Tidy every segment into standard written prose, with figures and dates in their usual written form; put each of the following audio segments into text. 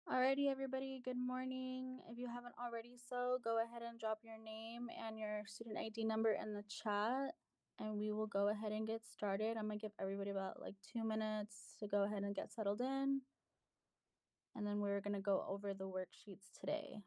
Alrighty, everybody, good morning. If you haven't already go ahead and drop your name and your student ID number in the chat, and we will go ahead and get started. I'm gonna give everybody about 2 minutes to go ahead and get settled in, and then we're gonna go over the worksheets today.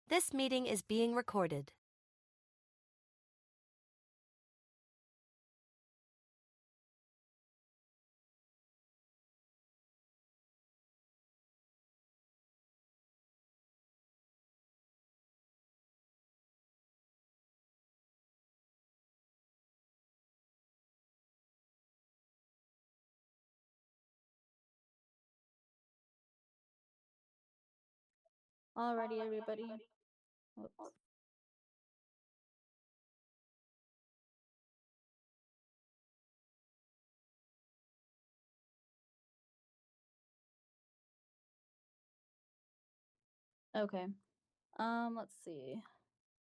This meeting is being recorded. Alrighty, everybody. Whoops. Okay. Let's see.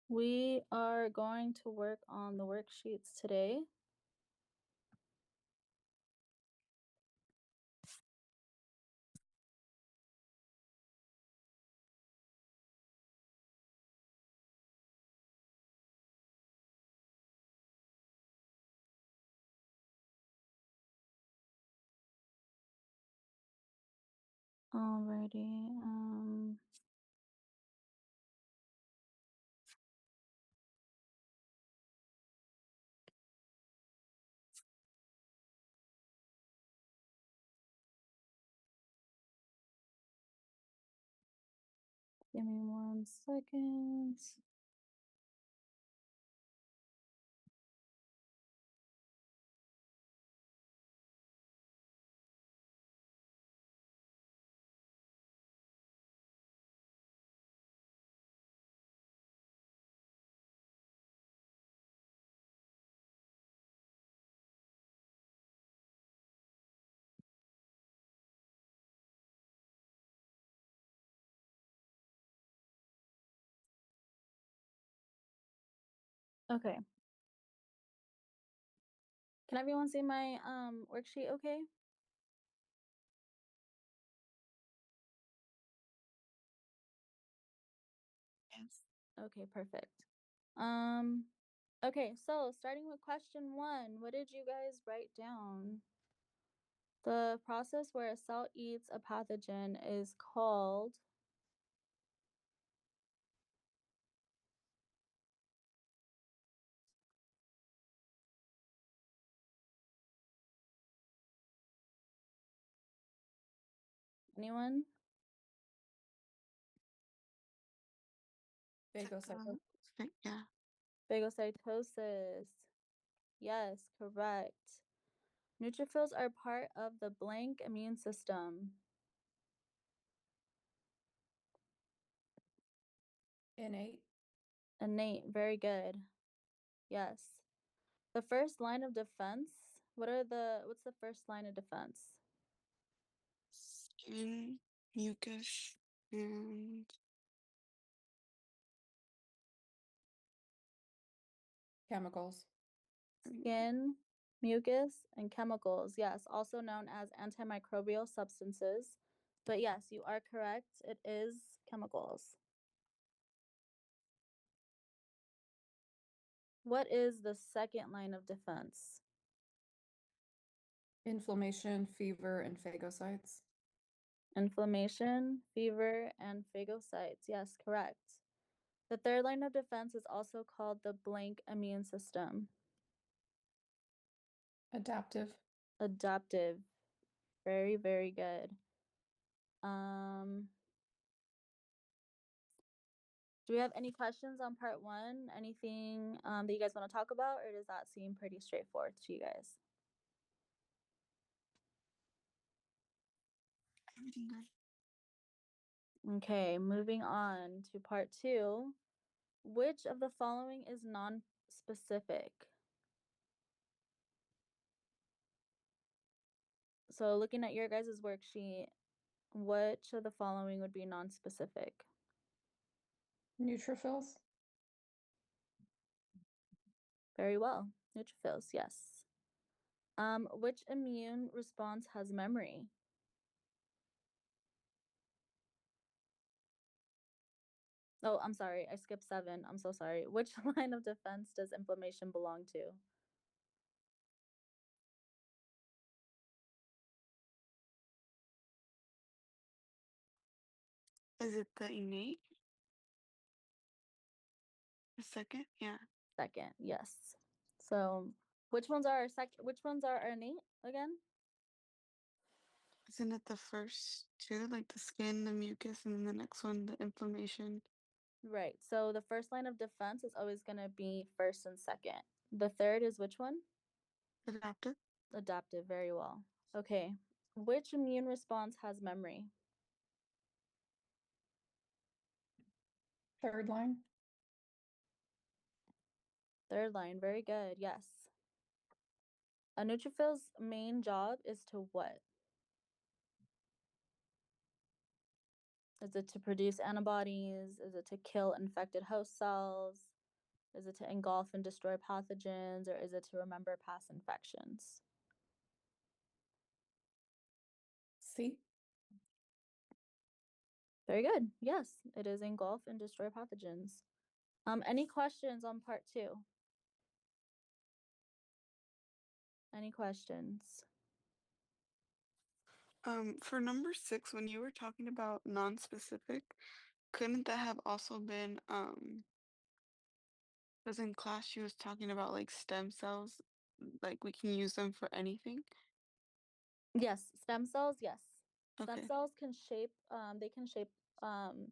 We are going to work on the worksheets today. Alrighty. Give me 1 second. Okay. Can everyone see my worksheet okay? Yes. Okay, perfect. Okay, so starting with question 1, what did you guys write down? The process where a cell eats a pathogen is called anyone? Phagocytosis. Yeah. Phagocytosis. Yes, correct. Neutrophils are part of the blank immune system. Innate. Innate, very good. Yes. The first line of defense What's the first line of defense? Skin, mucus, and Chemicals. Skin, mucus, and chemicals. Yes, also known as antimicrobial substances. But yes, you are correct. It is chemicals. What is the second line of defense? Inflammation, fever, and phagocytes. Inflammation, fever, and phagocytes. Yes, correct. The third line of defense is also called the blank immune system. Adaptive. Adaptive. Very, very good. Um, do we have any questions on part one? Anything that you guys want to talk about, or does that seem pretty straightforward to you guys? everything good. Okay, moving on to part two. Which of the following is non-specific? So looking at your guys' worksheet, which of the following would be non-specific? Neutrophils. Very well. Neutrophils, yes. Which immune response has memory? Oh, I'm sorry. I skipped 7. I'm so sorry. Which line of defense does inflammation belong to? Is it the innate? The second? Yeah. Second, yes. So, which ones are our innate again? Isn't it the first two, like the skin, the mucus, and then the next one, the inflammation? Right. So the first line of defense is always going to be first and second. The third is which one? Adaptive? Adaptive, very well. Okay. Which immune response has memory? Third line. Third line, very good. Yes. A neutrophil's main job is to what? Is it to produce antibodies? Is it to kill infected host cells? Is it to engulf and destroy pathogens? Or is it to remember past infections? C. Very good. Yes, it is engulf and destroy pathogens. Any questions on part 2? Any questions? For number 6, when you were talking about non-specific, couldn't that have also been because in class she was talking about like stem cells, like we can use them for anything? Yes, stem cells, yes. Stem Okay. cells can shape, um,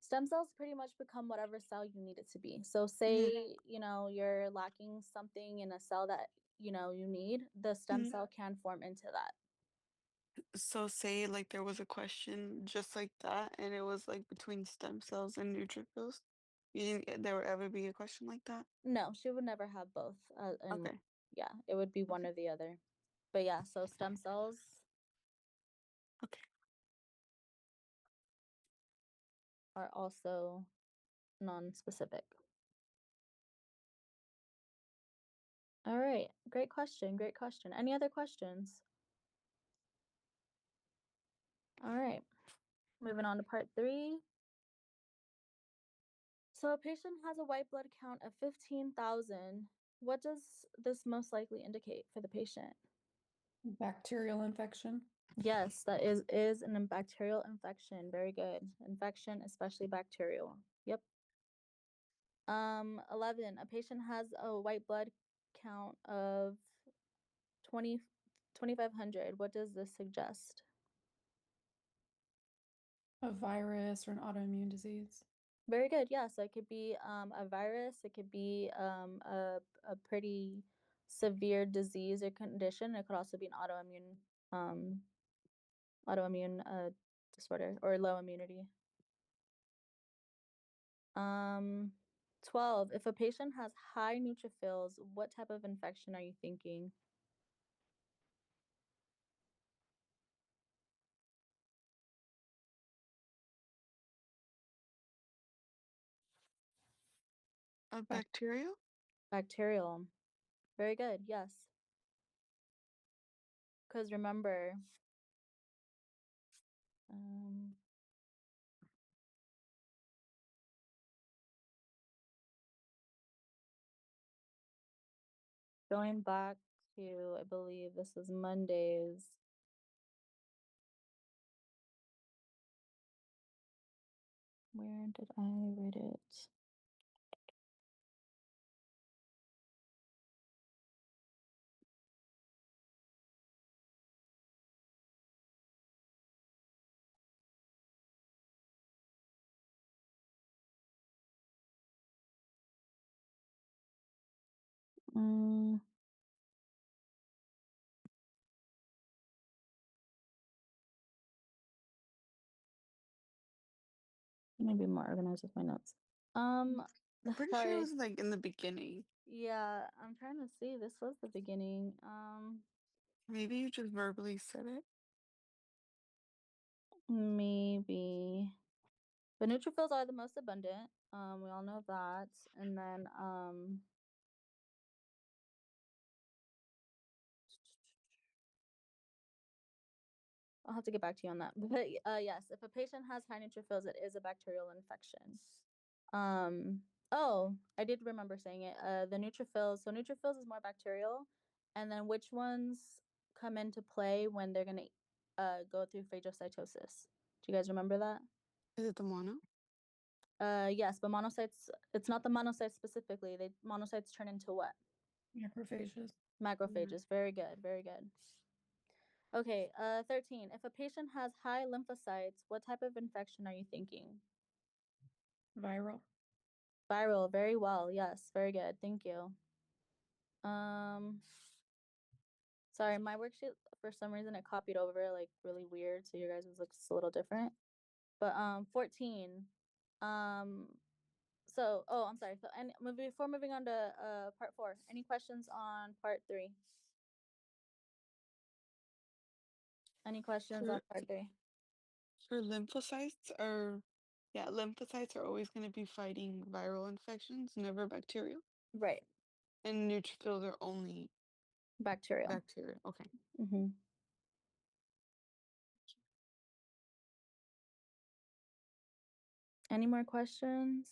stem cells pretty much become whatever cell you need it to be. So say, you're lacking something in a cell that, you need, the stem Mhm. cell can form into that. So say like there was a question just like that, and it was like between stem cells and neutrophils. You think there would ever be a question like that? No, she would never have both. And Okay. yeah, it would be one or the other. But yeah, so stem cells Okay. are also non-specific. All right, great question, great question. Any other questions? All right, moving on to part 3. So a patient has a white blood count of 15,000. What does this most likely indicate for the patient? Bacterial infection. Yes, that is an bacterial infection. Very good. Infection, especially bacterial. Yep. 11. A patient has a white blood count of 2,500. What does this suggest? A virus or an autoimmune disease. Very good. Yeah, so it could be a virus. It could be a pretty severe disease or condition. It could also be an autoimmune disorder or low immunity. 12. If a patient has high neutrophils, what type of infection are you thinking? A bacterial? Bacterial. Very good, yes. Because remember, um, going back to, I believe this is Monday's. Where did I write it? Mm, maybe more organized with my notes. I'm pretty sure it sorry. was like in the beginning. Yeah, I'm trying to see. This was the beginning. Maybe you just verbally said it. Maybe. But neutrophils are the most abundant. We all know that. And then I'll have to get back to you on that. But yes, if a patient has high neutrophils, it is a bacterial infection. Oh, I did remember saying it. The neutrophils. So neutrophils is more bacterial, and then which ones come into play when they're gonna go through phagocytosis? Do you guys remember that? Is it the mono? Yes, but monocytes. It's not the monocytes specifically. Monocytes turn into what? Macrophages. Macrophages. Very good. Very good. Okay, 13. If a patient has high lymphocytes, what type of infection are you thinking? Viral. Viral, very well. Yes, very good. Thank you. Sorry, my worksheet for some reason it copied over like really weird, so your guys' looks a little different. But 14. Oh, I'm sorry. So, and before moving on to part 4, any questions on part 3? Any questions on part 3? For lymphocytes lymphocytes are always going to be fighting viral infections, never bacterial. Right. And neutrophils are only Bacterial. bacteria. Okay. Mm-hmm. Any more questions?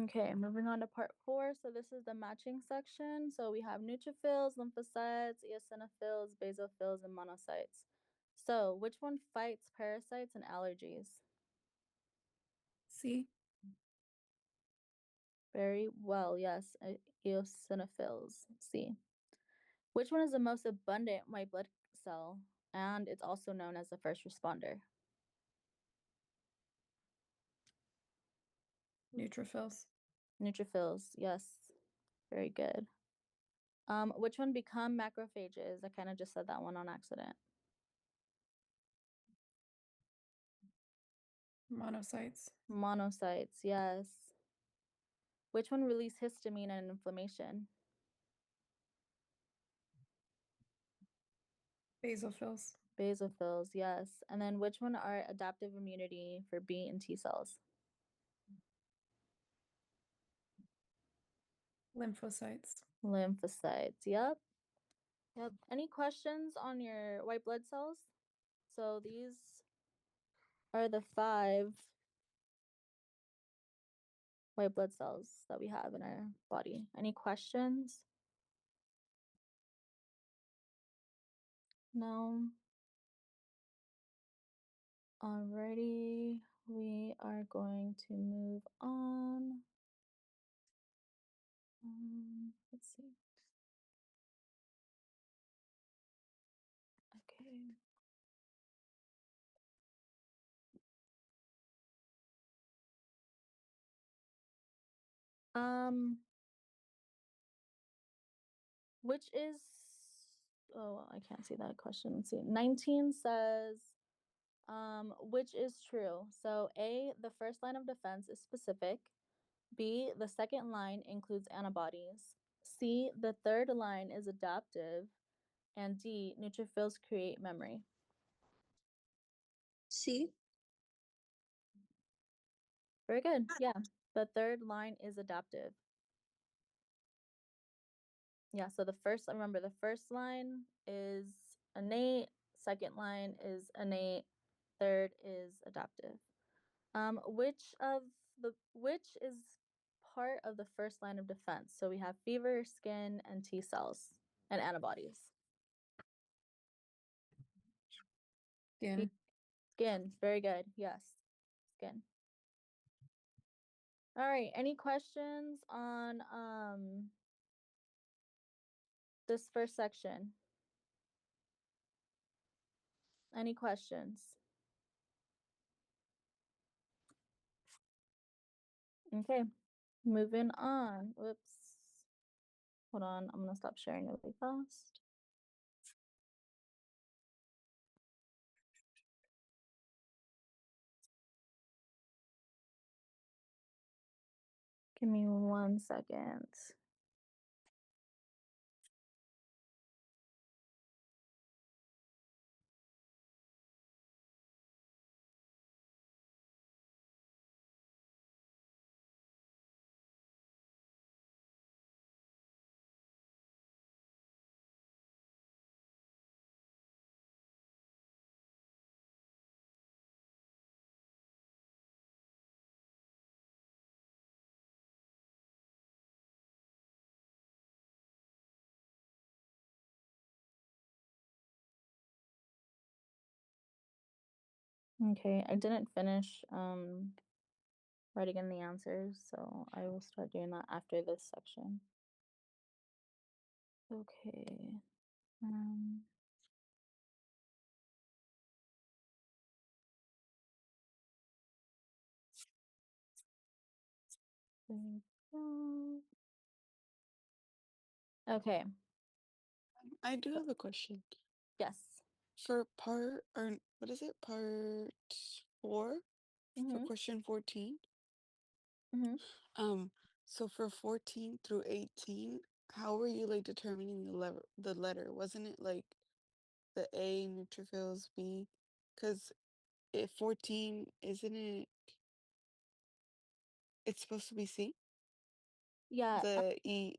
Okay, moving on to part 4. So this is the matching section. So we have neutrophils, lymphocytes, eosinophils, basophils, and monocytes. So which one fights parasites and allergies? C. Very well, yes. Eosinophils. C. Which one is the most abundant white blood cell? And it's also known as the first responder. Neutrophils. Neutrophils, yes. Very good. Which one become macrophages? I kind of just said that one on accident. Monocytes. Monocytes, yes. Which one release histamine and inflammation? Basophils. Basophils, yes. And then which one are adaptive immunity for B and T cells? Lymphocytes. Lymphocytes, yep. Yep. Any questions on your white blood cells? So these are the 5 white blood cells that we have in our body. Any questions? No. Alrighty, we are going to move on. Let's see. Okay. Which is, oh, I can't see that question. Let's see. 19 says, which is true? So A, the first line of defense is specific. B, the second line includes antibodies. C, the third line is adaptive. And D, neutrophils create memory. C. Very good. Yeah. The third line is adaptive. Yeah, so remember the first line is innate, second line is innate, third is adaptive. Which is part of the first line of defense? So we have fever, skin, and T cells and antibodies. Skin. Skin, very good. Yes, skin. All right, any questions on this first section? Any questions? Okay, moving on. Whoops. Hold on, I'm gonna stop sharing really fast. Give me 1 second. Okay, I didn't finish writing in the answers, so I will start doing that after this section. Okay. There we go. Okay. I do have a question. Yes. For part, or what is it? Part 4 for Mm-hmm. question 14. Mm-hmm. So for 14 through 18, how were you like determining the letter? Wasn't it like the A neutrophils, B? Because if 14, isn't it? It's supposed to be C. Yeah, The E.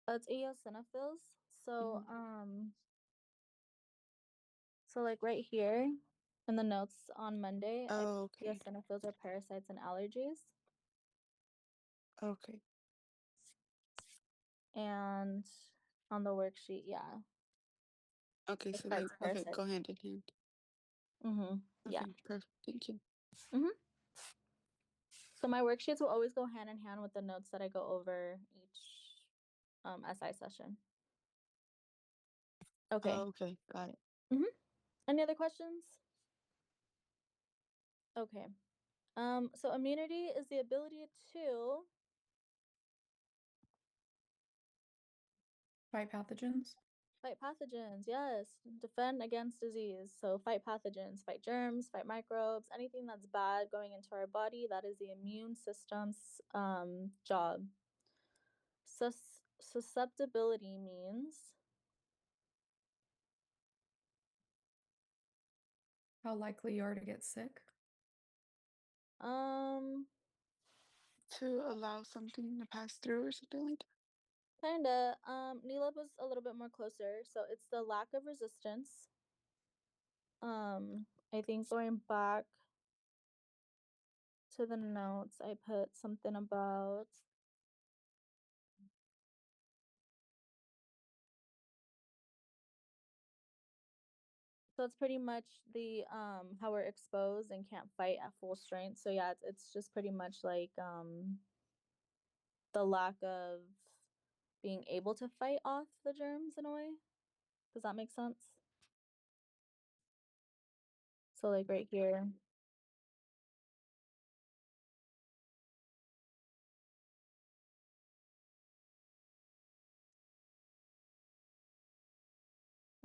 it's eosinophils. So so like right here in the notes on Monday, Oh, okay. eosinophils are parasites and allergies. Okay. And on the worksheet, yeah. Okay. It's So they parasites. go hand in hand. Mm-hmm. Yeah. Okay. Perfect. Thank you. Mm-hmm. So my worksheets will always go hand in hand with the notes that I go over each SI session. Okay. Oh, okay. Got it. Mm-hmm. Any other questions? Okay. So immunity is the ability to Fight pathogens. fight pathogens, yes. Defend against disease. So fight pathogens, fight germs, fight microbes, anything that's bad going into our body, that is the immune system's job. Susceptibility means How likely you are to get sick. To allow something to pass through or something like that. Kinda. Neela was a little bit more closer. So it's the lack of resistance. I think going back to the notes, I put something about so it's pretty much the how we're exposed and can't fight at full strength. So yeah, it's just pretty much like the lack of being able to fight off the germs in a way. Does that make sense? So like right here.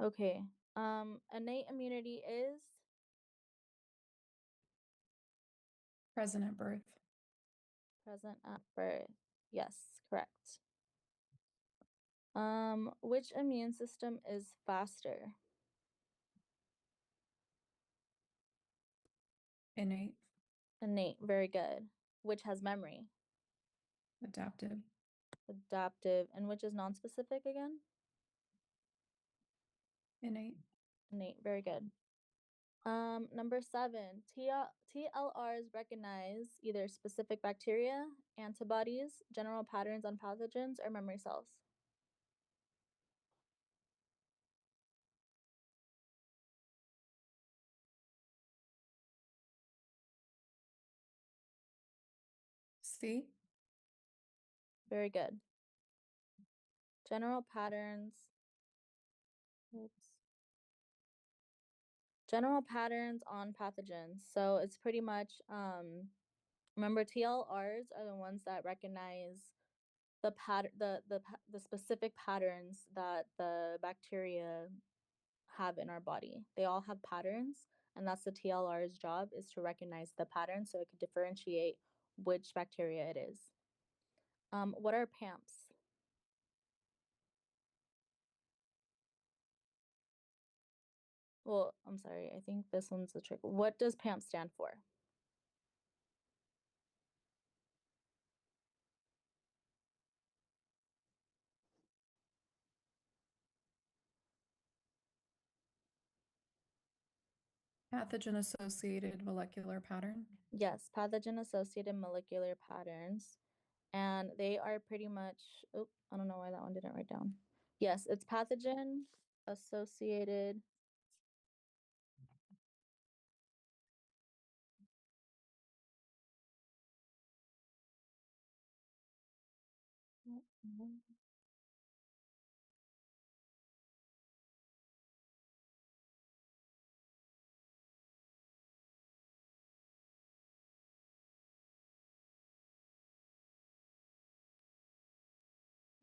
Okay. Innate immunity is Present at birth. present at birth. Yes, correct. Which immune system is faster? Innate. Innate, very good. which has memory? Adaptive. Adaptive. And which is non-specific again? Innate. Innate. Very good. Number 7, TLRs recognize either specific bacteria, antibodies, general patterns on pathogens, or memory cells. C. Very good. General patterns. Oops. General patterns on pathogens. So it's pretty much, remember TLRs are the ones that recognize the specific patterns that the bacteria have in our body. They all have patterns, and that's the TLR's job, is to recognize the pattern so it can differentiate which bacteria it is. What are PAMPs? Well, I'm sorry, I think this one's the trick. What does PAMP stand for? Pathogen-associated molecular pattern. Yes, pathogen-associated molecular patterns. And they are pretty much, oh, I don't know why that one didn't write down. Yes, it's pathogen-associated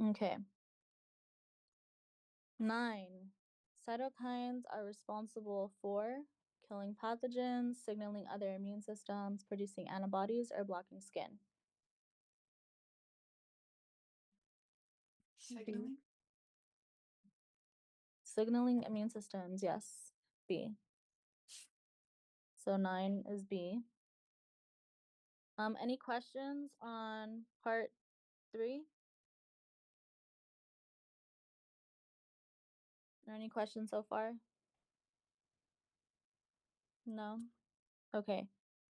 Okay. 9. Cytokines are responsible for killing pathogens, signaling other immune systems, producing antibodies, or blocking skin. Signaling? Signaling immune systems, yes. B. So 9 is B. Any questions on part 3? Or any questions so far? No? Okay.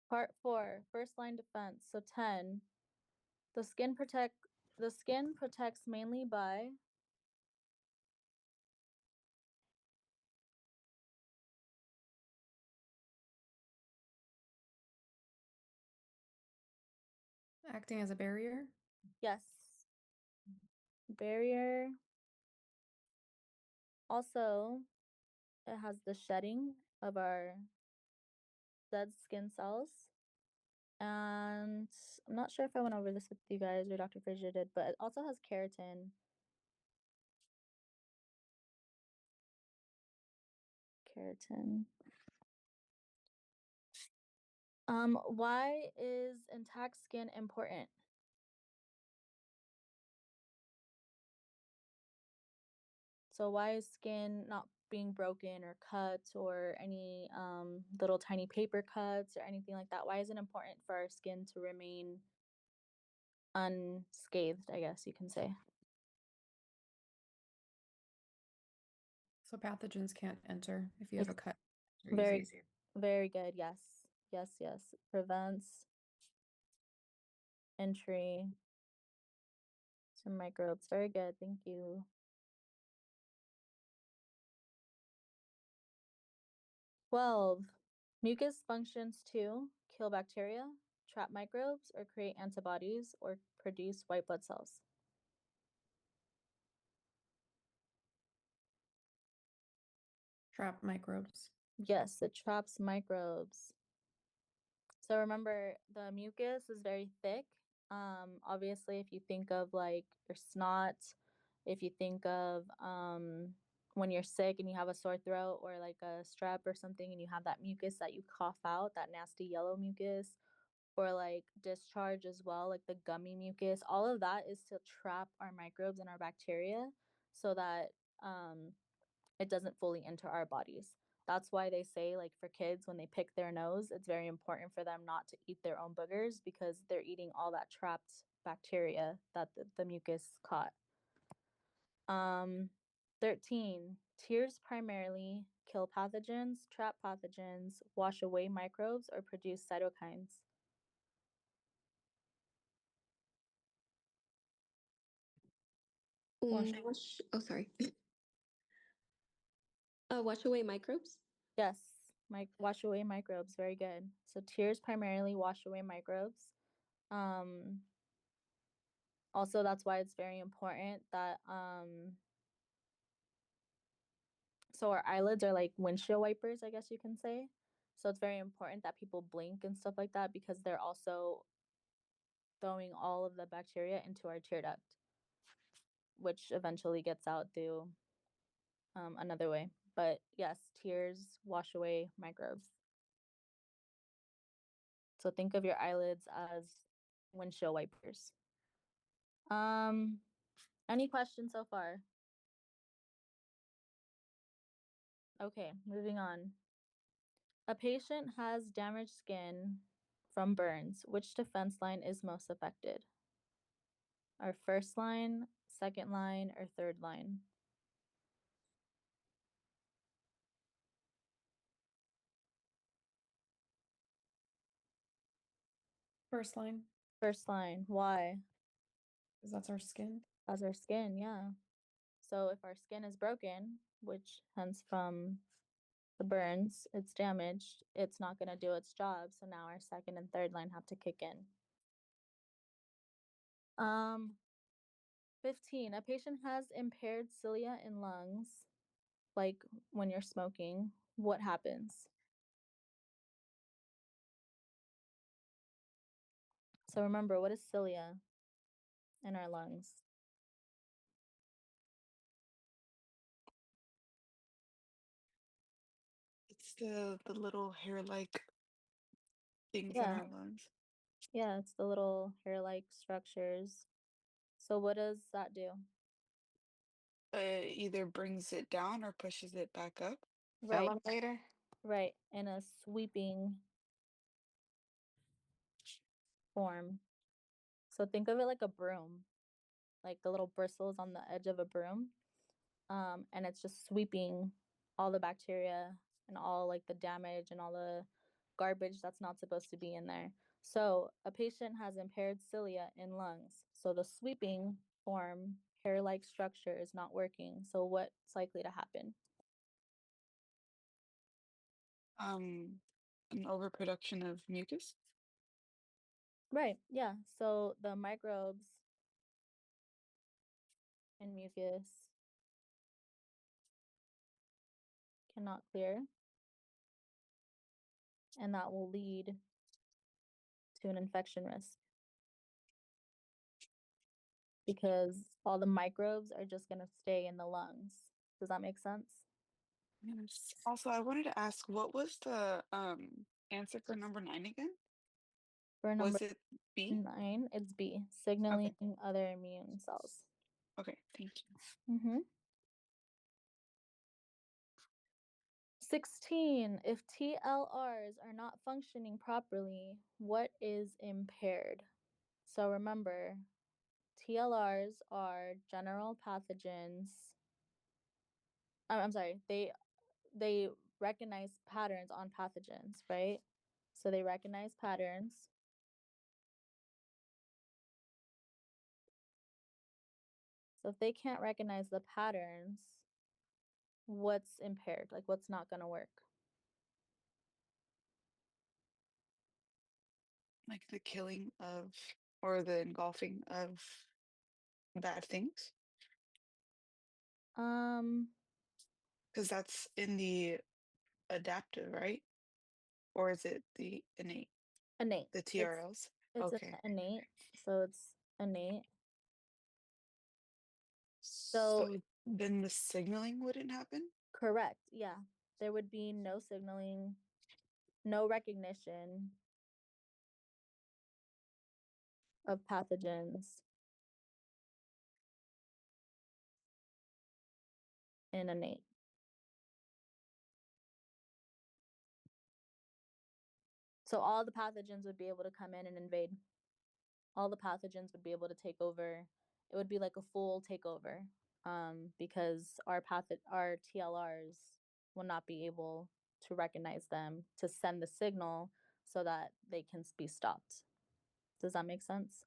Part 4, first line defense. So 10. The skin protects mainly by Acting as a barrier. yes. Barrier. Also, it has the shedding of our dead skin cells. And I'm not sure if I went over this with you guys or Dr. Frazier did, but it also has keratin. Keratin. Why is intact skin important? So why is skin not being broken or cut or any little tiny paper cuts or anything like that? Why is it important for our skin to remain unscathed, I guess you can say? So pathogens can't enter if you have a cut. Very, very good. Yes. Yes, yes. Prevents entry to microbes. Very good. Thank you. 12. Mucus functions to kill bacteria, trap microbes, or create antibodies, or produce white blood cells. Trap microbes. Yes, it traps microbes. So remember, the mucus is very thick. Obviously, if you think of like your snot, if you think of when you're sick and you have a sore throat or like a strep or something and you have that mucus that you cough out, that nasty yellow mucus, or like discharge as well, like the gummy mucus, all of that is to trap our microbes and our bacteria so that it doesn't fully enter our bodies. That's why they say, like, for kids, when they pick their nose, it's very important for them not to eat their own boogers because they're eating all that trapped bacteria that the mucus caught. 13. Tears primarily kill pathogens, trap pathogens, wash away microbes, or produce cytokines. Wash. Oh, sorry. Wash away microbes. Yes, wash away microbes. Very good. So tears primarily wash away microbes. Also, that's why it's very important that so our eyelids are like windshield wipers, I guess you can say. So it's very important that people blink and stuff like that because they're also throwing all of the bacteria into our tear duct, which eventually gets out through another way. But yes, tears wash away microbes. So think of your eyelids as windshield wipers. Any questions so far? Okay, moving on. A patient has damaged skin from burns. Which defense line is most affected? Our first line, second line, or third line? First line, First line. Why? because that's our skin. That's our skin, yeah. So if our skin is broken, which hence from the burns, it's damaged, it's not going to do its job. So now our second and third line have to kick in. 15. A patient has impaired cilia in lungs, like when you're smoking. What happens? So remember, what is cilia in our lungs? It's the little hair-like things in Yeah, our lungs. yeah, it's the little hair-like structures. So what does that do? It either brings it down or pushes it back up. Right, Elevator. right, in a sweeping form. So think of it like a broom, like the little bristles on the edge of a broom. And it's just sweeping all the bacteria and all like the damage and all the garbage that's not supposed to be in there. So a patient has impaired cilia in lungs. So the sweeping form, hair-like structure is not working. So what's likely to happen? An overproduction of mucus. Right, yeah. So the microbes and mucus cannot clear, and that will lead to an infection risk because all the microbes are just going to stay in the lungs. Does that make sense? Yes. Also, I wanted to ask, what was the answer for number 9 again? For number Was it B? 9, it's B, Okay. signaling other immune cells. Okay, thank you. 16, if TLRs are not functioning properly, what is impaired? So remember, TLRs are general pathogens. I'm sorry, they recognize patterns on pathogens, right? So they recognize patterns. So if they can't recognize the patterns, what's impaired? Like what's not going to work? Like the killing of or the engulfing of bad things? Um, Because that's in the adaptive, right? Or is it the innate, innate. the TRLs? It's Okay. innate, so it's innate. So So then the signaling wouldn't happen? correct, yeah. There would be no signaling, no recognition of pathogens in innate. So all the pathogens would be able to come in and invade. All the pathogens would be able to take over. It would be like a full takeover, because our TLRs will not be able to recognize them to send the signal so that they can be stopped. Does that make sense?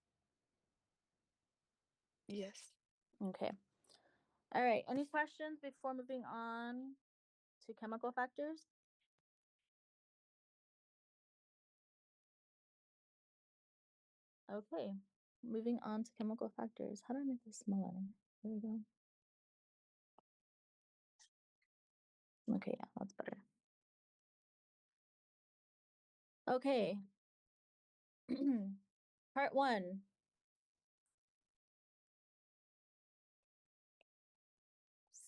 Yes. Okay. All right. Any questions before moving on to chemical factors? Okay. Moving on to chemical factors. How do I make this smaller? There we go. Okay, yeah, that's better. Okay. Part 1.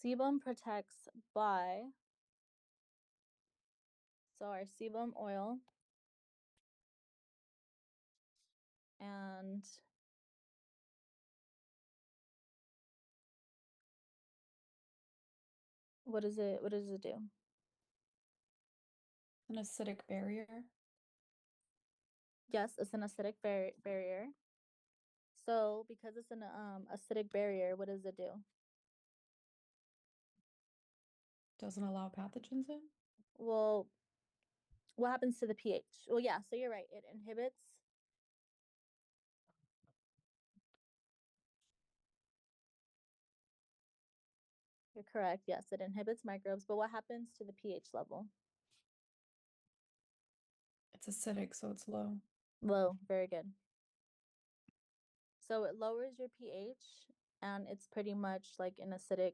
Sebum protects by, so our sebum oil and what does it do? An acidic barrier. Yes, it's an acidic barrier. So because it's an acidic barrier, what does it do? Doesn't allow pathogens in. Well, what happens to the pH? Well, yeah, so you're right. It inhibits. You're correct. Yes, it inhibits microbes, but what happens to the pH level? It's acidic, so it's low. Low. Very good. So it lowers your pH, and it's pretty much like an acidic,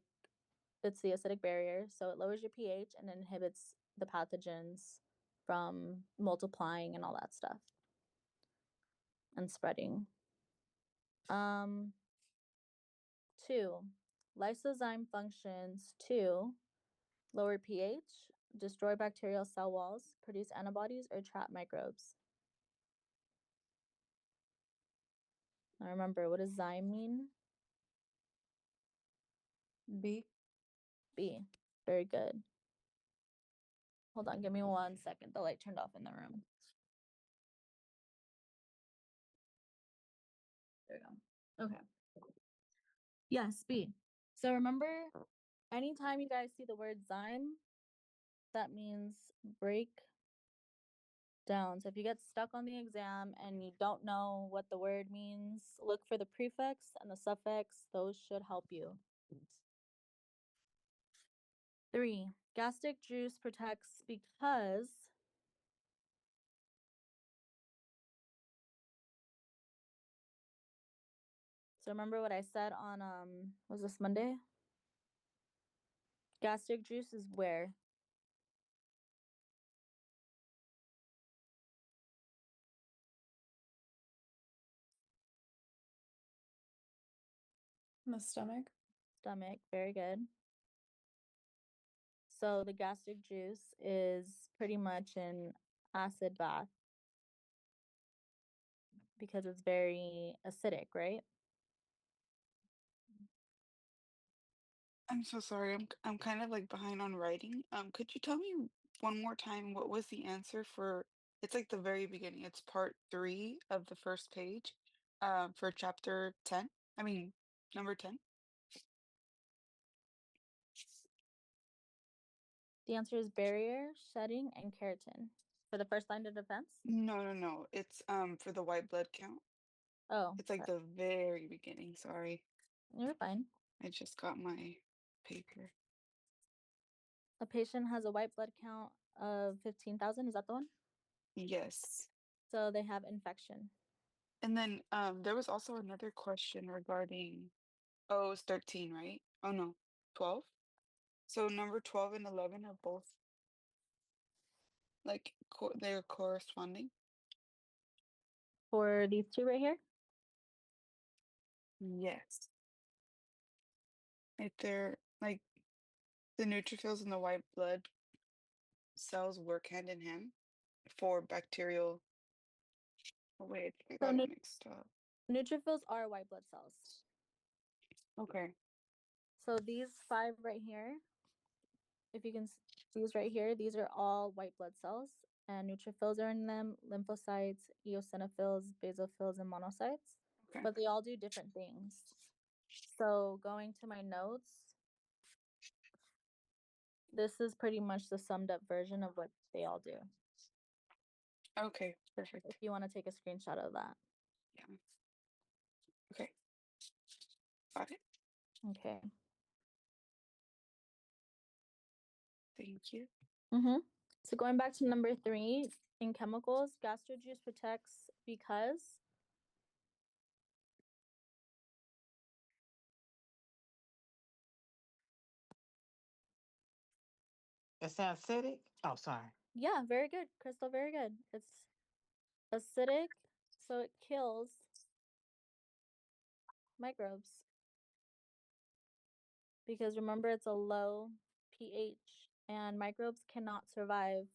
it's the acidic barrier. So it lowers your pH and inhibits the pathogens from multiplying and all that stuff and spreading. 2, lysozyme functions to lower pH, destroy bacterial cell walls, produce antibodies, or trap microbes. Now remember, what does zyme mean? B. B. Very good. Hold on, give me 1 second. The light turned off in the room. There we go. Okay. Yes, B. So remember, anytime you guys see the word zyme, that means break down. So if you get stuck on the exam and you don't know what the word means, look for the prefix and the suffix. Those should help you. 3, gastric juice protects because so remember what I said on was this Monday? Gastric juice is where? In the stomach. Stomach. Very good. So the gastric juice is pretty much an acid bath because it's very acidic, right? I'm so sorry. I'm kind of like behind on writing. Could you tell me one more time what was the answer for it's like the very beginning. It's part 3 of the first page, for chapter 10. I mean, number 10. The answer is barrier, shedding, and keratin. For the first line of defense? No, no, no. It's for the white blood count. Oh, It's like sorry. the very beginning. Sorry. You're fine. I just got my paper. A patient has a white blood count of 15,000. Is that the one? Yes. So they have infection. And then there was also another question regarding oh, it's 13, right? Oh no, 12. So number 12 and 11 are both like they're corresponding. For these two right here? Yes. If they're like the neutrophils and the white blood cells work hand in hand for bacterial. Oh, wait, I So got it mixed up. neutrophils are white blood cells. Okay. So these 5 right here, if you can, these right here, these are all white blood cells. and neutrophils are in them, lymphocytes, eosinophils, basophils, and monocytes. Okay. But they all do different things. So going to my notes, this is pretty much the summed up version of what they all do. Okay, perfect. If you want to take a screenshot of that. Yeah. Okay. Got it. Okay. Thank you. So going back to number 3, in chemicals, gastro juice protects because It's acidic? Oh, sorry. yeah, very good, Crystal, very good. It's acidic, so it kills microbes. Because remember, it's a low pH, and microbes cannot survive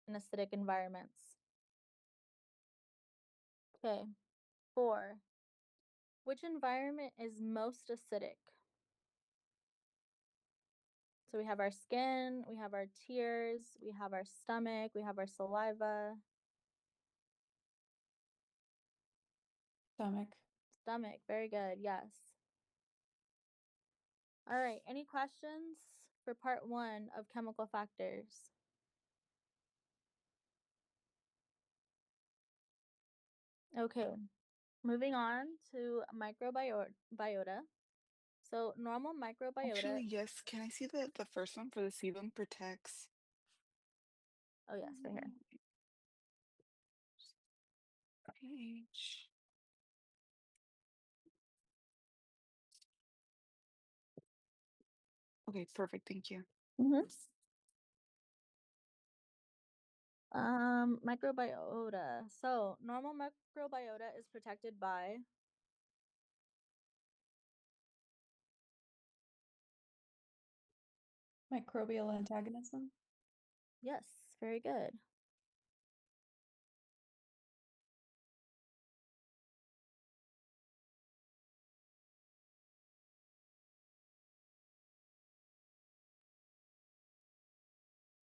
in acidic environments. Okay, 4. Which environment is most acidic? So we have our skin, we have our tears, we have our stomach, we have our saliva. Stomach. Stomach, very good, yes. All right, any questions for part 1 of chemical factors? Okay, moving on to microbiota. So normal microbiota. Actually, yes. Can I see the first one for the sebum protects? Oh yes, right here. pH. Okay, perfect. Thank you. Microbiota. So normal microbiota is protected by Microbial antagonism. yes, very good.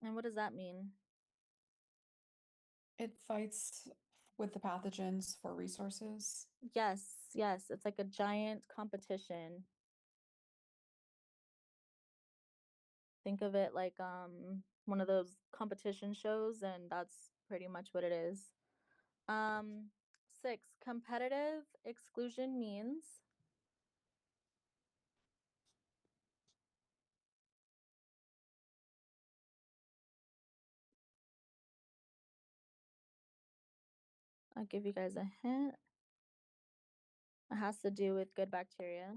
And what does that mean? It fights with the pathogens for resources. Yes, yes, it's like a giant competition. Think of it like one of those competition shows, and that's pretty much what it is. 6, competitive exclusion means I'll give you guys a hint. It has to do with good bacteria.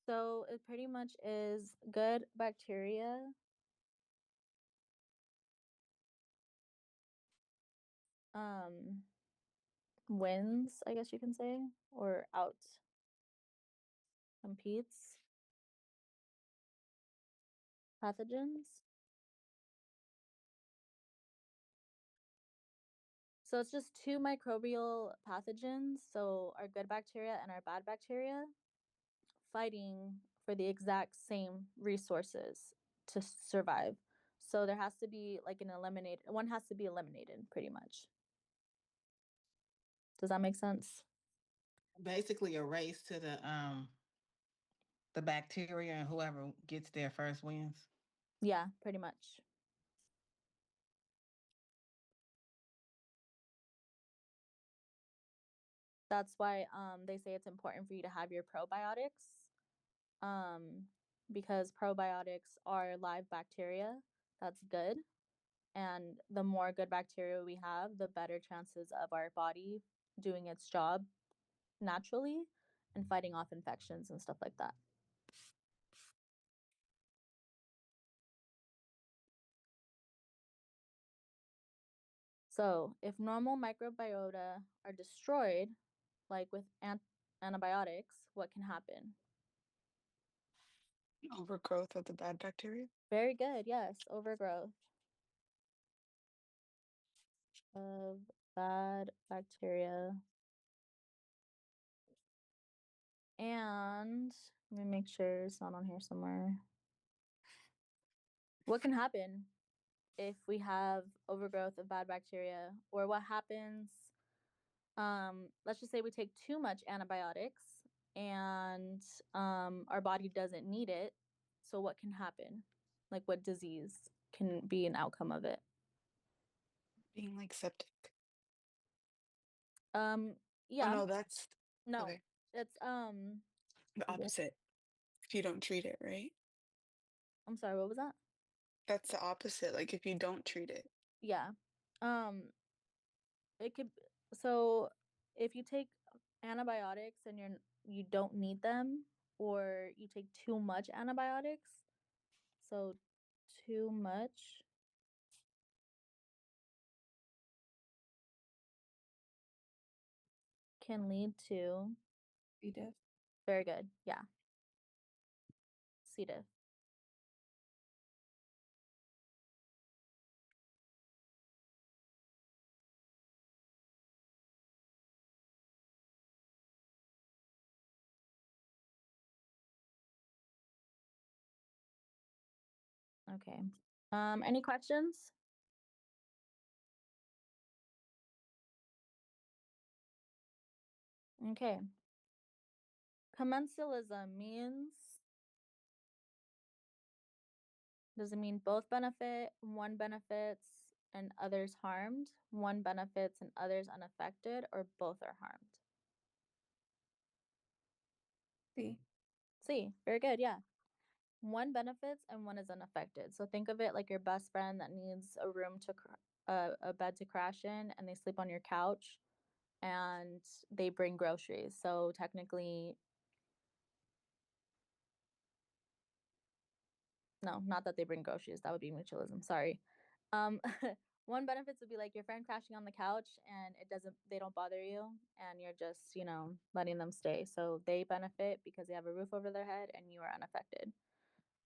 So it pretty much is good bacteria wins, I guess you can say, or out competes pathogens. So it's just 2 microbial pathogens, so our good bacteria and our bad bacteria, fighting for the exact same resources to survive. So there has to be like one has to be eliminated pretty much. Does that make sense? Basically a race to the bacteria, and whoever gets there first wins. Yeah, pretty much. That's why they say it's important for you to have your probiotics, because probiotics are live bacteria. That's good. And the more good bacteria we have, the better chances of our body doing its job naturally and fighting off infections and stuff like that. So if normal microbiota are destroyed, like with antibiotics, what can happen? Overgrowth of the bad bacteria. Very good, yes, overgrowth. of bad bacteria. And let me make sure it's not on here somewhere. What can happen if we have overgrowth of bad bacteria? Or what happens, let's just say we take too much antibiotics and our body doesn't need it. So what can happen? Like what disease can be an outcome of it? Being like septic. Um, Oh yeah, no, that's no, okay. it's The opposite. If you don't treat it, right? I'm sorry, what was that? That's the opposite. Like if you don't treat it. Yeah. Um, it could so if you take antibiotics and you don't need them, or you take too much antibiotics, so too much can lead to C. diff. very good. Yeah. C. diff. Okay. Any questions? Okay. Commensalism means, does it mean both benefit, one benefits and others harmed, one benefits and others unaffected, or both are harmed? C. C. Very good. Yeah. One benefits and one is unaffected. So think of it like your best friend that needs a room to a bed to crash in, and they sleep on your couch, and they bring groceries. So technically, no, not that they bring groceries. That would be mutualism. Sorry. Um, one benefits would be like your friend crashing on the couch, and they don't bother you, and you're just, letting them stay. So they benefit because they have a roof over their head, and you are unaffected.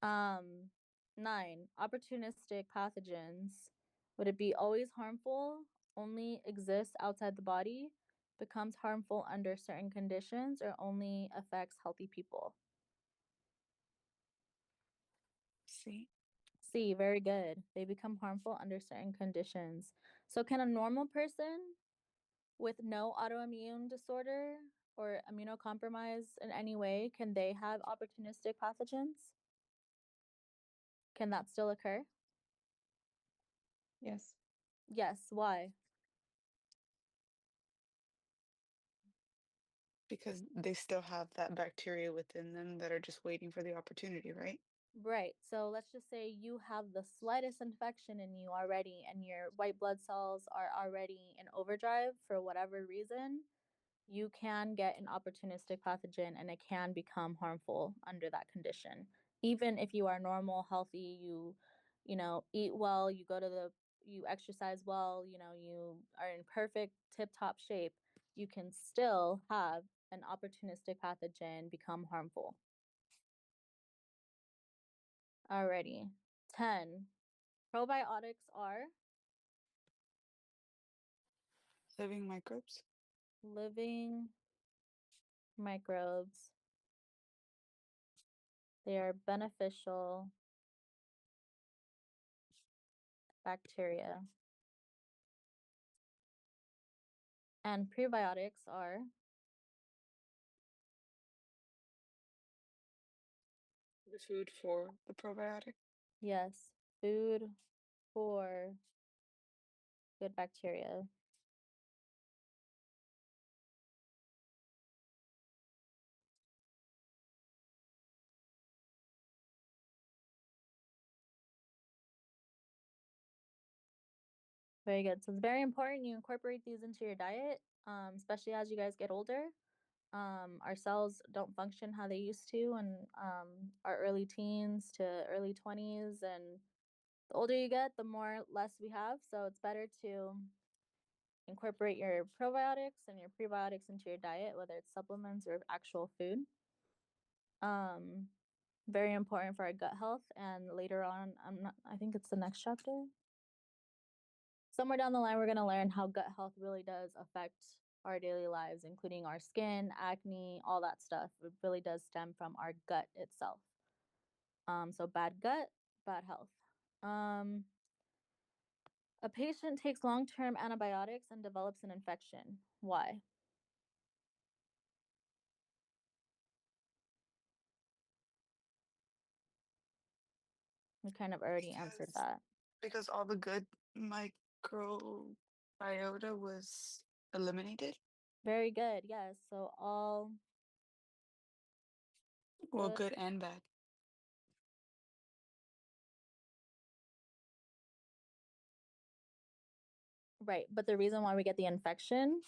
9, opportunistic pathogens. Would it be always harmful, only exists outside the body, becomes harmful under certain conditions, or only affects healthy people? See? C, very good. They become harmful under certain conditions. So can a normal person with no autoimmune disorder or immunocompromise in any way, can they have opportunistic pathogens? Can that still occur? Yes. Yes. Why? Because they still have that bacteria within them that are just waiting for the opportunity, right? Right. So let's just say you have the slightest infection in you already, and your white blood cells are already in overdrive for whatever reason. You can get an opportunistic pathogen, and it can become harmful under that condition. Even if you are normal, healthy, eat well, you exercise well, you are in perfect tip top shape, you can still have an opportunistic pathogen become harmful. Alrighty. 10. Probiotics are Living microbes. living microbes. They are beneficial bacteria. And prebiotics are, The food for the probiotic. yes, food for good bacteria. Very good. So it's very important you incorporate these into your diet, especially as you guys get older. Our cells don't function how they used to in our early teens to early 20s. And the older you get, the more less we have. So it's better to incorporate your probiotics and your prebiotics into your diet, whether it's supplements or actual food. Very important for our gut health. And later on, I think it's the next chapter. Somewhere down the line, we're going to learn how gut health really does affect our daily lives, including our skin, acne, all that stuff. It really does stem from our gut itself. So bad gut, bad health. A patient takes long-term antibiotics and develops an infection. Why? We kind of already answered that. Because all the good microbiota was eliminated. Very good. Yes. So all Well, good. good and bad. Right. But the reason why we get the infection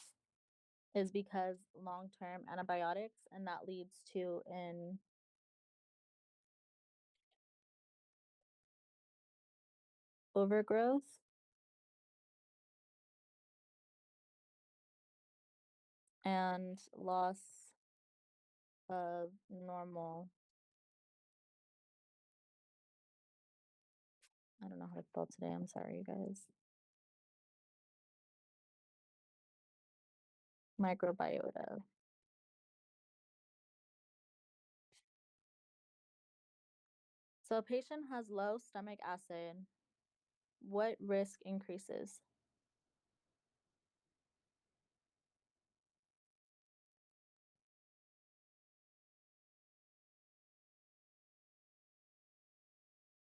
is because long-term antibiotics, and that leads to an overgrowth and loss of normal. I don't know how to spell today. I'm sorry, you guys. Microbiota. So a patient has low stomach acid. What risk increases?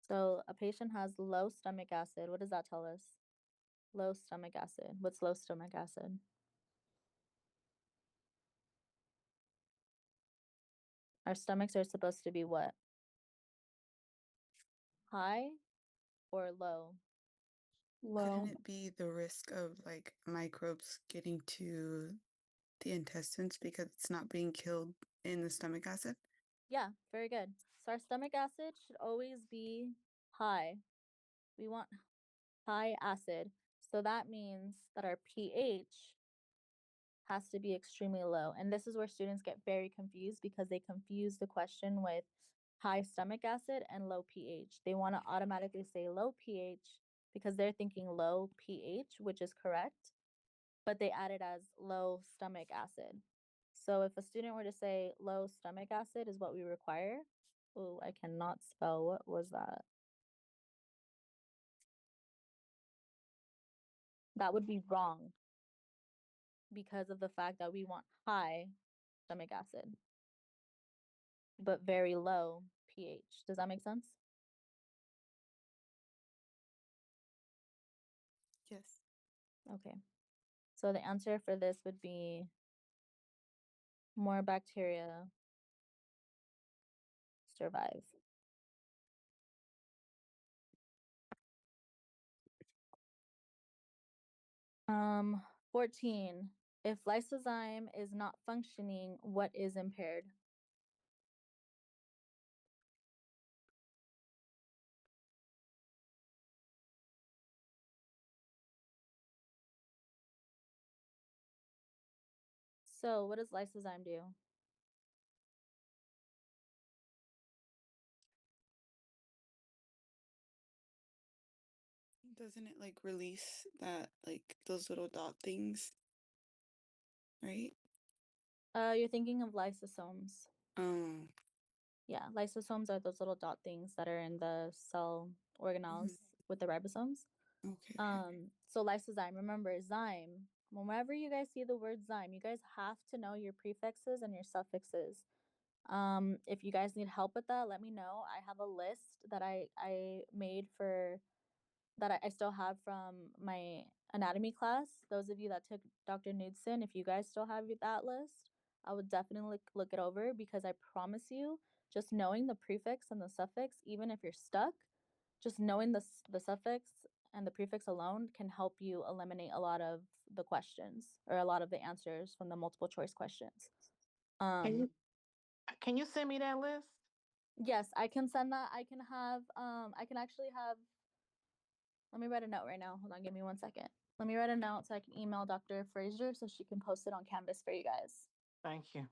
So a patient has low stomach acid. What does that tell us? Low stomach acid. What's low stomach acid? Our stomachs are supposed to be what? High or low? Couldn't it be the risk of like microbes getting to the intestines because it's not being killed in the stomach acid? Yeah, very good. So our stomach acid should always be high. We want high acid. So that means that our pH has to be extremely low. And this is where students get very confused because they confuse the question with high stomach acid and low pH. They want to automatically say low pH because they're thinking low pH, which is correct, but they add it as low stomach acid. So if a student were to say low stomach acid is what we require, oh, I cannot spell. What was that? That would be wrong because of the fact that we want high stomach acid, but very low pH. Does that make sense? Yes. Okay. So the answer for this would be more bacteria survive. Um, 14. If lysozyme is not functioning, what is impaired? So what does lysozyme do? Doesn't it like release that like those little dot things? Right? You're thinking of lysosomes. Oh. Yeah, lysosomes are those little dot things that are in the cell organelles with the ribosomes. Okay. So lysozyme, remember zyme. Whenever you guys see the word zyme, you guys have to know your prefixes and your suffixes. If you guys need help with that, let me know. I have a list that I made for that I still have from my anatomy class. Those of you that took Dr. Knudsen, if you guys still have that list, I would definitely look it over because I promise you, just knowing the prefix and the suffix, even if you're stuck, just knowing the suffix and the prefix alone can help you eliminate a lot of the questions or a lot of the answers from the multiple choice questions. Can you send me that list? Yes, I can send that. I can have I can actually have let me write a note right now. Hold on, give me 1 second. Let me write a note so I can email Dr. Fraser so she can post it on Canvas for you guys. Thank you.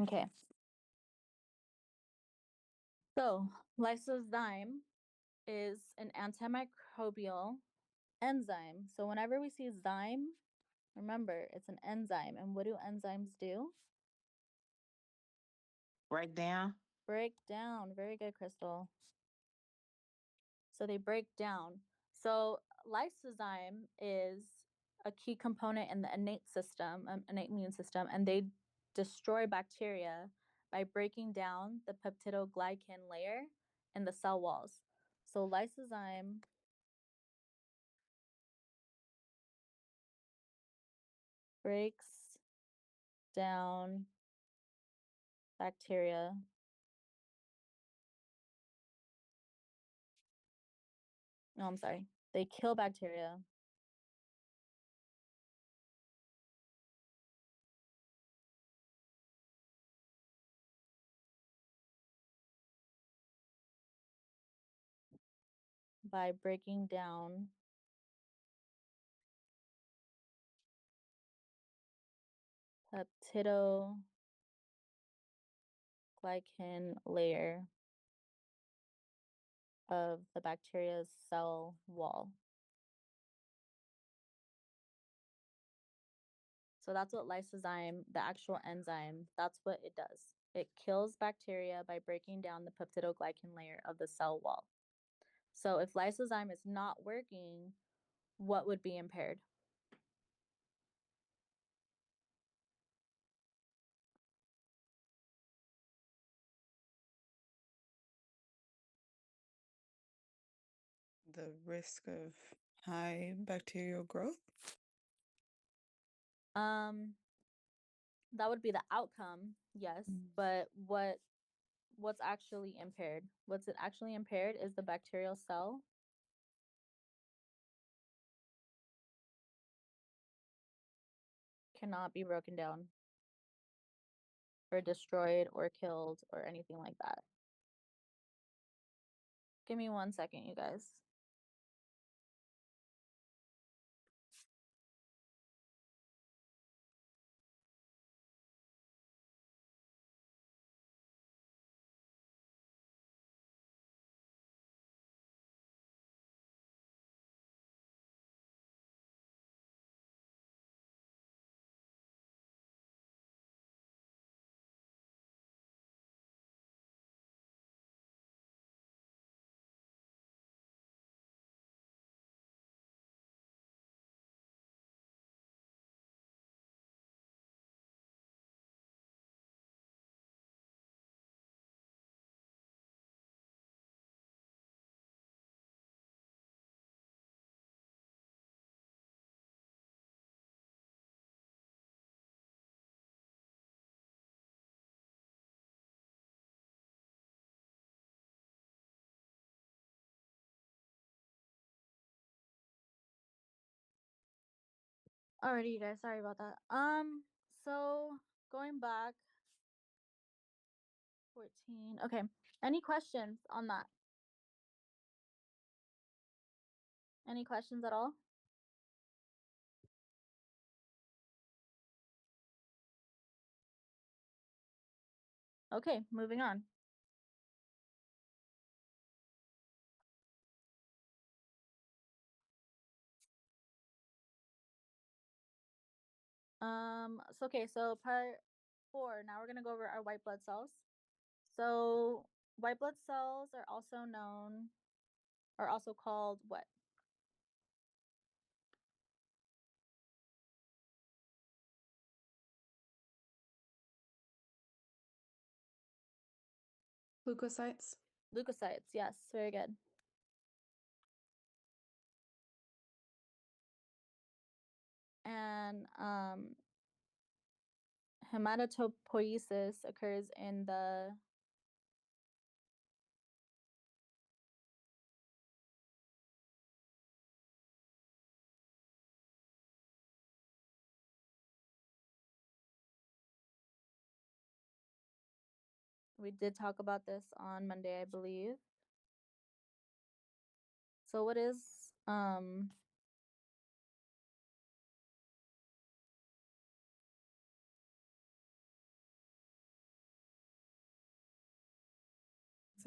Okay. So, lysozyme is an antimicrobial enzyme. So, whenever we see zyme, remember it's an enzyme. And what do enzymes do? Break down. Break down. Very good, Crystal. So, they break down. So, lysozyme is a key component in the innate system, innate immune system, and they destroy bacteria by breaking down the peptidoglycan layer in the cell walls. So lysozyme breaks down bacteria no, I'm sorry. They kill bacteria by breaking down peptidoglycan layer of the bacteria's cell wall. So that's what lysozyme, the actual enzyme, that's what it does. It kills bacteria by breaking down the peptidoglycan layer of the cell wall. So if lysozyme is not working, what would be impaired? The risk of high bacterial growth. That would be the outcome, yes, but what's actually impaired? What's it actually impaired is the bacterial cell. Cannot be broken down or destroyed or killed or anything like that. Give me 1 second, you guys. Alrighty, you guys, sorry about that. So going back 14. Okay. Any questions on that? Any questions at all? Okay, moving on. So part 4, now we're gonna go over our white blood cells. So white blood cells are also called what? Leukocytes. Leukocytes, yes, very good. And hematopoiesis occurs in the we did talk about this on Monday, I believe. So what is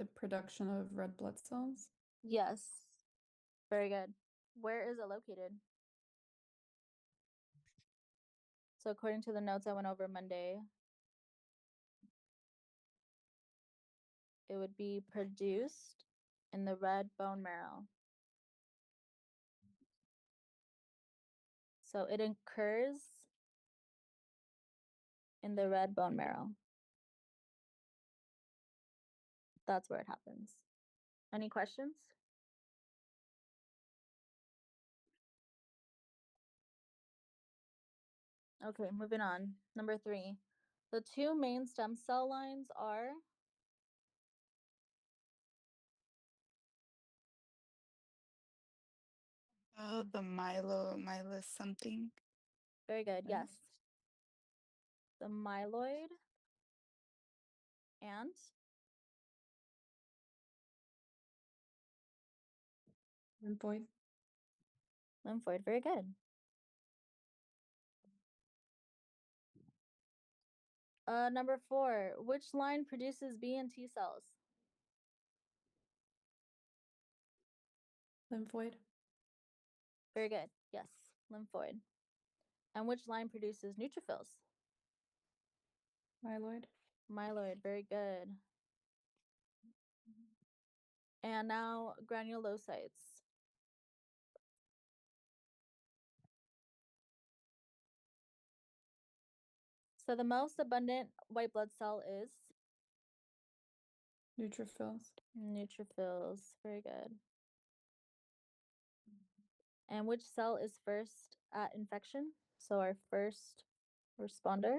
to production of red blood cells. Yes. Very good. Where is it located? So according to the notes I went over Monday, it would be produced in the red bone marrow. So it occurs in the red bone marrow. That's where it happens. Any questions? Okay, moving on. Number 3. The two main stem cell lines are Oh, the mylus something. very good. Right. Yes. The myeloid and Lymphoid. lymphoid. Very good. Number 4. Which line produces B and T cells? Lymphoid. Very good. Yes, lymphoid. And which line produces neutrophils? Myeloid. Myeloid. Very good. And now granulocytes. So the most abundant white blood cell is Neutrophils. neutrophils. Very good. And which cell is first at infection? So our first responder,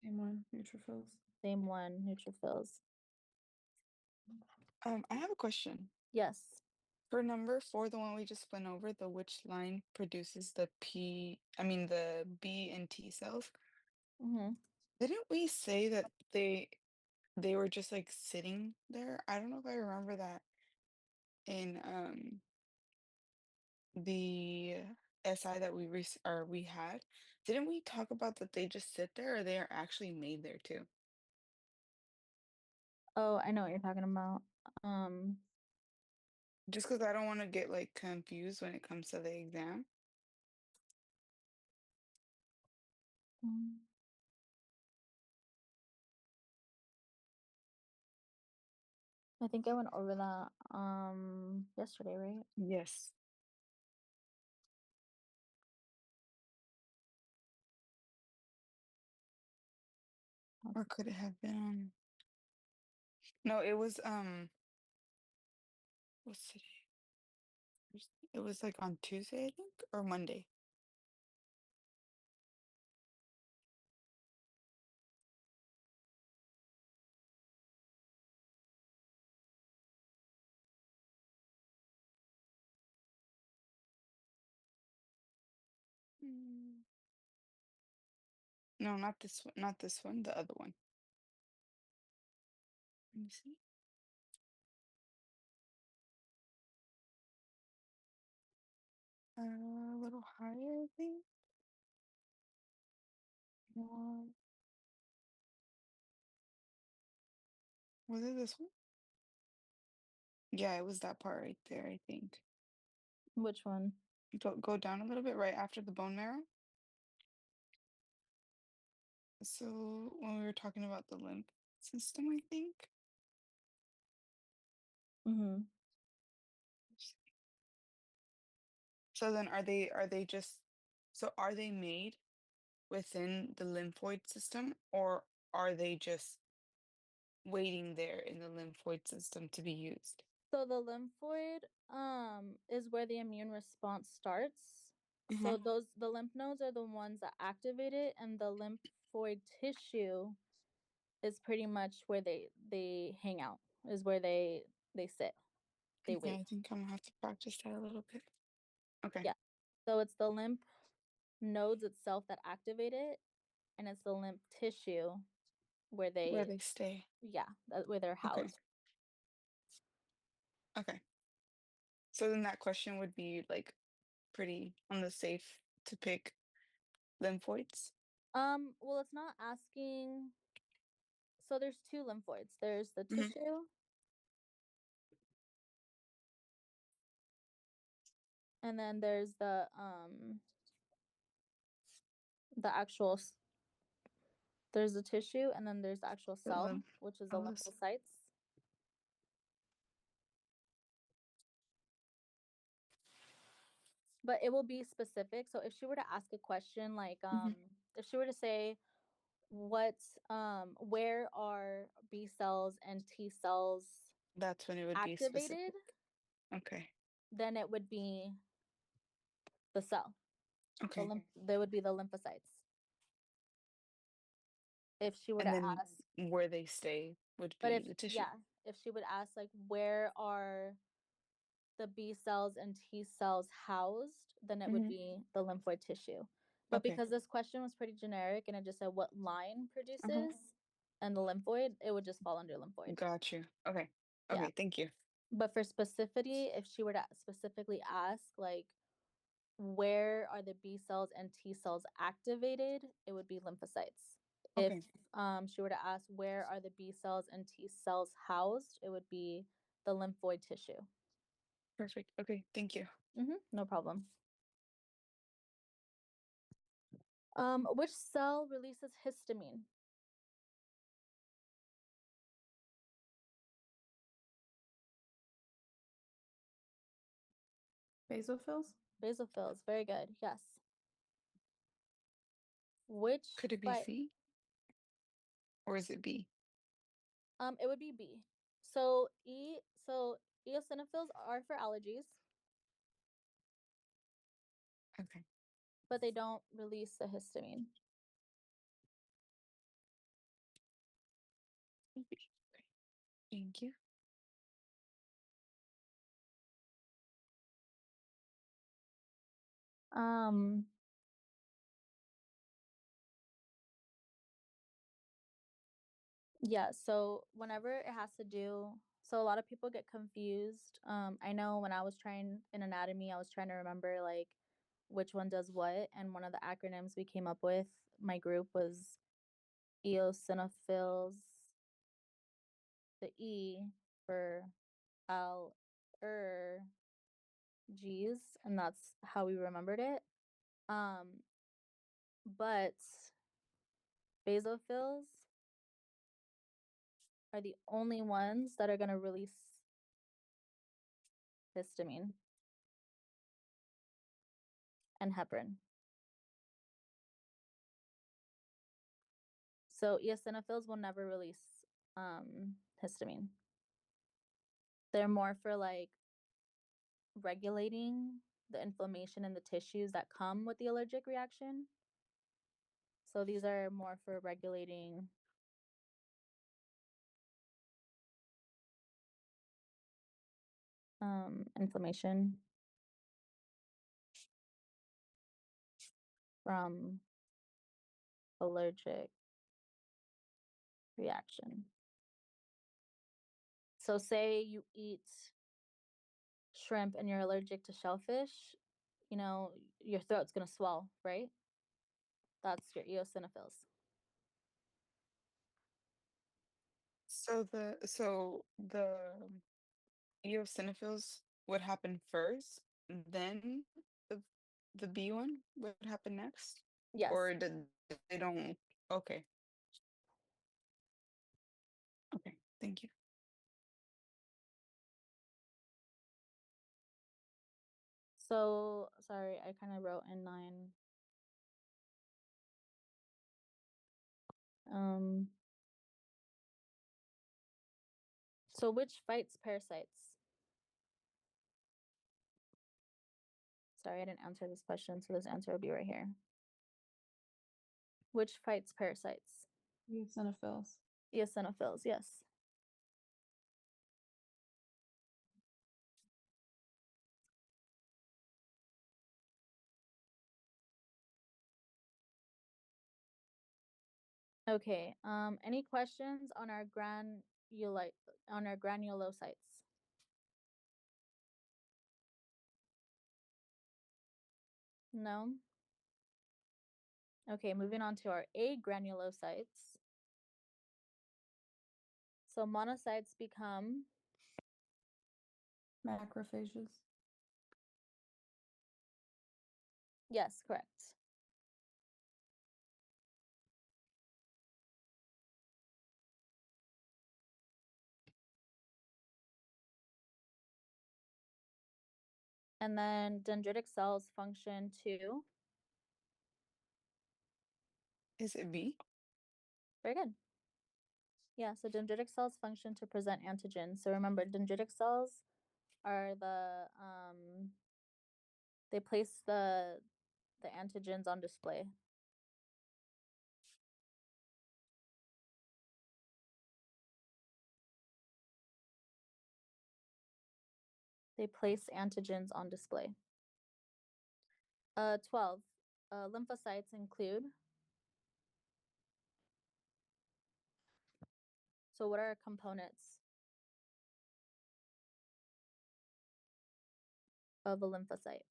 Same one. Neutrophils. same one, neutrophils. I have a question. Yes. For number 4, the one we just went over, the which line produces the the B and T cells? Mm-hmm. Didn't we say that they were just like sitting there? I don't know if I remember that in the SI that we had. Didn't we talk about that they just sit there or they are actually made there too? Oh, I know what you're talking about. Just because I don't want to get like confused when it comes to the exam. mm. I think I went over that yesterday, right? Yes. Or could it have been? No, it was what's today? It was like on Tuesday, I think, or Monday. Mm. No, not this one, not this one, the other one. Let me see. A little higher, I think. More. Was it this one? Yeah, it was that part right there, I think. Which one? Go down a little bit right after the bone marrow. So when we were talking about the lymph system, I think. Mm-hmm. So then are they made within the lymphoid system or are they just waiting there in the lymphoid system to be used? So the lymphoid is where the immune response starts. So Mhm. the lymph nodes are the ones that activate it, and the lymphoid tissue is pretty much where they hang out, is where they sit, they Okay, wait. I think I'm gonna have to practice that a little bit. Okay. Yeah. So it's the lymph nodes itself that activate it, and it's the lymph tissue where Where they they stay. where they're Okay. housed. Okay. So then that question would be like pretty on the safe to pick lymphoids. Well, it's not asking. So there's two lymphoids. There's the Mhm. tissue And then there's the actual there's the tissue, and then there's the actual The cell, lymph. which is the Oh, this- lymphocytes. But it will be specific. So if she were to ask a question like if she were to say where are B cells and T cells That's when it would be activated, specific. Okay. then it would be the cell. Okay. They would be the lymphocytes. If she were And to then ask, where they stay would but be if the tissue. if she would ask like where are the B cells and T cells housed, then it would Mhm. be the lymphoid tissue. But Okay. because this question was pretty generic and it just said what line produces Uh-huh. and the lymphoid, it would just fall under lymphoid. Got you. Okay. Yeah. Okay, thank you. But for specificity, if she were to specifically ask like where are the B cells and T cells activated, it would be lymphocytes. Okay. If she were to ask where are the B cells and T cells housed, it would be the lymphoid tissue. Perfect. Okay, thank you. No problem. Which cell releases histamine? Basophils? Basophils. Very good. Yes. Which Could it be C? Or is it B? It would be B. So eosinophils are for allergies, Okay. but they don't release the histamine. Okay. Thank you. Yeah, so whenever it has to do, so a lot of people get confused. I know when I was trying in anatomy, I was trying to remember like which one does what, and one of the acronyms we came up with, my group, was eosinophils. The E for allergies, and that's how we remembered it. But basophils are the only ones that are going to release histamine and heparin. So eosinophils will never release histamine. They're more for like regulating the inflammation in the tissues that come with the allergic reaction. So these are more for regulating inflammation from allergic reaction. So say you eat shrimp and you're allergic to shellfish, you know, your throat's going to swell, right? That's your eosinophils. So the eosinophils would happen first, then the the B one would happen next? Yes. Or did they don't? Okay. Okay, thank you. So, sorry, I kind of wrote in 9. So which fights parasites? Sorry, I didn't answer this question, so this answer will be right here. Which fights parasites? Eosinophils. Eosinophils, yes. Okay. Any questions on our granulocytes? No. Okay, moving on to our agranulocytes. So monocytes become Macrophages. Yes, correct. And then dendritic cells function to, Is it B? very good. Yeah, so dendritic cells function to present antigens. So remember, dendritic cells are they place the antigens on display. They place antigens on display. 12. Lymphocytes include. So what are components of a lymphocyte?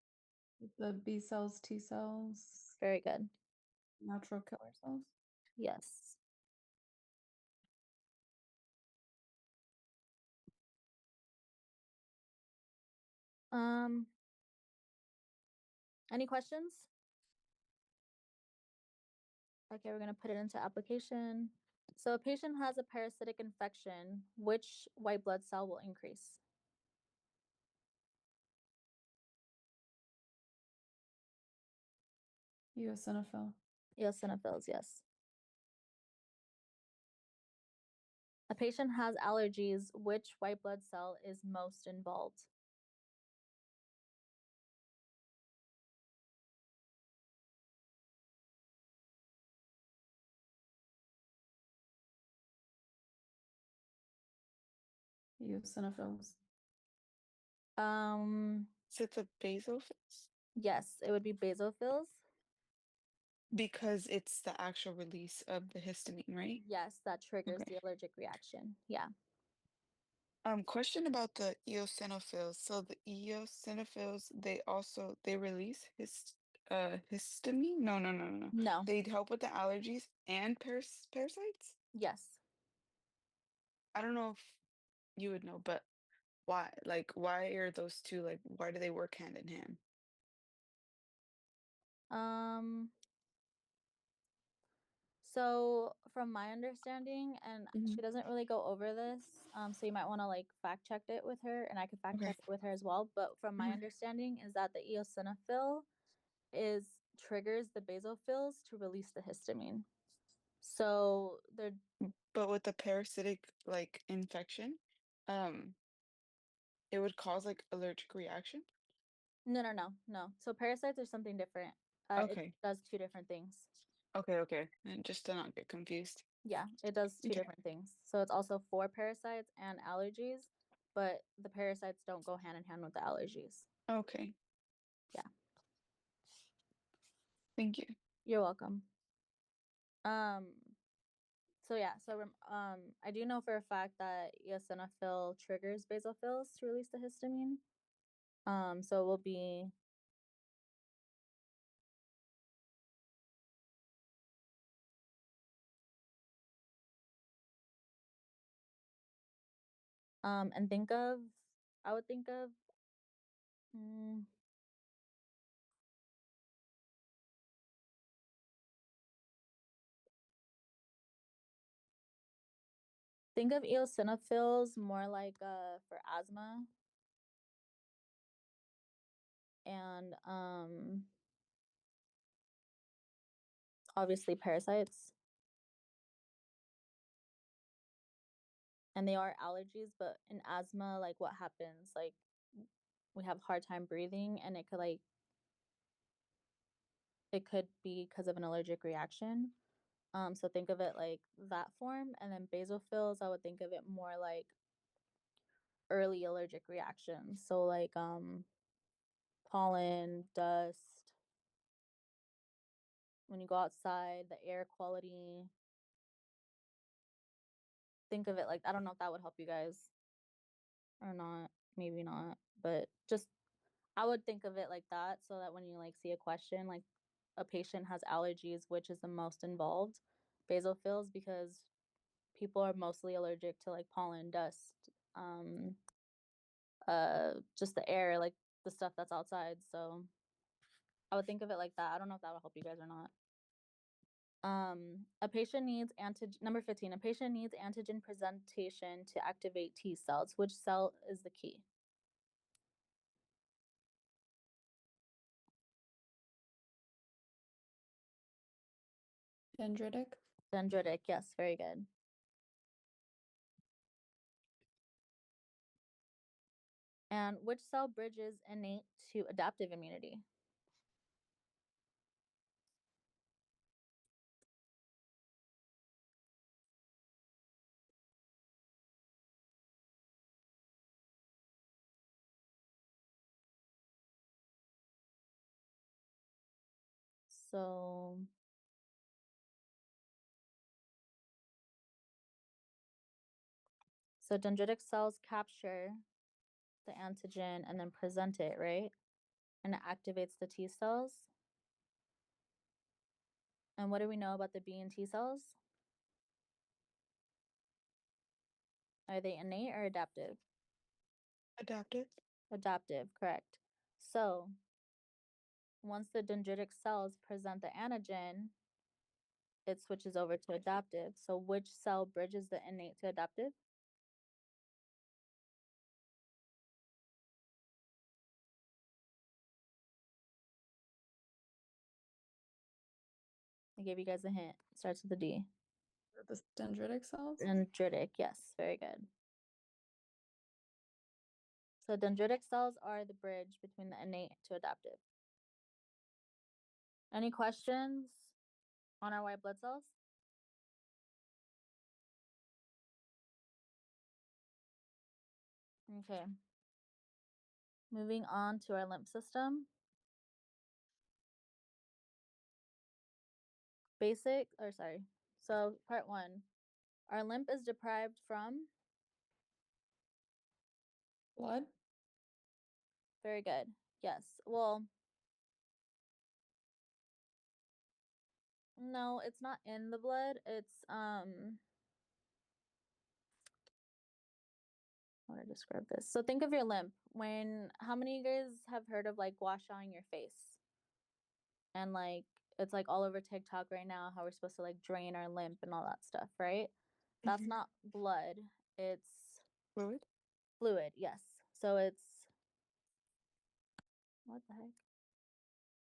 The B cells, T cells, Very good. natural killer cells. Yes. Any questions? Okay, we're gonna put it into application. So a patient has a parasitic infection, which white blood cell will increase? Eosinophil. Eosinophils, yes. A patient has allergies, which white blood cell is most involved? Eosinophils. Is it the basophils? Yes, it would be basophils. Because it's the actual release of the histamine, right? Yes, that triggers Okay. the allergic reaction. Yeah. Question about the eosinophils. So the eosinophils, they release histamine? No. No. They help with the allergies and parasites? Yes. I don't know if you would know, but why? Like, why are those two, like, why do they work hand in hand? So from my understanding, and Mhm. she doesn't really go over this, so you might want to like fact check it with her, and I could fact Okay. check it with her as well. But from my Mhm. understanding is that the eosinophil triggers the basophils to release the histamine. So they're But with the parasitic, like, infection, um, it would cause, like, allergic reaction? no. So parasites are something different. It Okay. does two different things. Okay. And just to not get confused. Yeah, it does two Okay. different things. So it's also for parasites and allergies, but the parasites don't go hand in hand with the allergies. Okay. Yeah. Thank you. You're welcome. So yeah, I do know for a fact that eosinophil triggers basophils to release the histamine. So it will be and I would think of mm, think of eosinophils more like for asthma and obviously parasites. And they are allergies, but in asthma, like what happens, like we have a hard time breathing and it could be because of an allergic reaction. So think of it like that form, and then basophils, I would think of it more like early allergic reactions. So like pollen, dust, when you go outside, the air quality. Think of it like I don't know if that would help you guys or not, maybe not, but just I would think of it like that so that when you like see a question like a patient has allergies, which is the most involved, basophils, because people are mostly allergic to like pollen, dust, just the air, like the stuff that's outside. So I would think of it like that. I don't know if that will help you guys or not. A patient needs number 15, a patient needs antigen presentation to activate T cells. Which cell is the key? Dendritic. Dendritic, yes, very good. And which cell bridges innate to adaptive immunity? So dendritic cells capture the antigen and then present it, right? And it activates the T cells. And what do we know about the B and T cells? Are they innate or adaptive? Adaptive. Adaptive, correct. So once the dendritic cells present the antigen, it switches over to adaptive. So which cell bridges the innate to adaptive? I gave you guys a hint. Starts with a D. The dendritic cells. Dendritic, yes, very good. So dendritic cells are the bridge between the innate to adaptive. Any questions on our white blood cells? Okay. Moving on to our lymph system. So part 1. Our lymph is deprived from? Blood. Very good. Yes. Well, no, it's not in the blood. It's how to describe this. So think of your lymph. How many of you guys have heard of like washing your face? And like it's like all over TikTok right now how we're supposed to like drain our lymph and all that stuff, right? That's Mhm. not blood. It's Fluid. fluid, yes. So it's what the heck?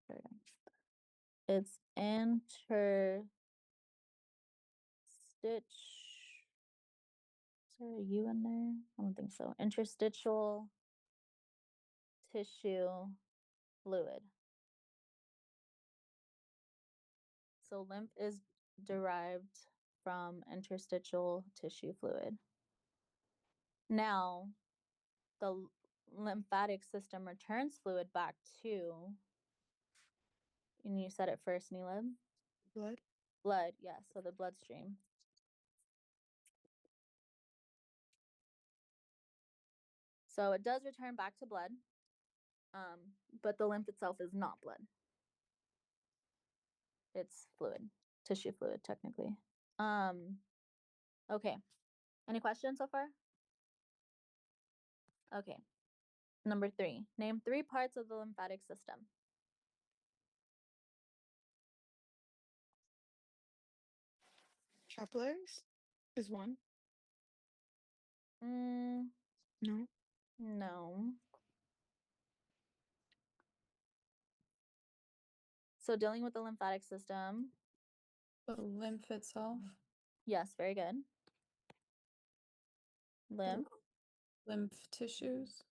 There we go. It's interstitch. Is there a U in there? I don't think so. Interstitial tissue fluid. So lymph is derived from interstitial tissue fluid. Now, the lymphatic system returns fluid back to, and you said it first, Nilib? Blood. Blood, yes, so the bloodstream. So it does return back to blood, but the lymph itself is not blood. It's fluid, tissue fluid, technically. Okay. Any questions so far? Okay. Number 3, name 3 parts of the lymphatic system. Capillaries is one. Mm, No. no. So dealing with the lymphatic system. The lymph itself. Yes, very good. Lymph. Lymph tissues.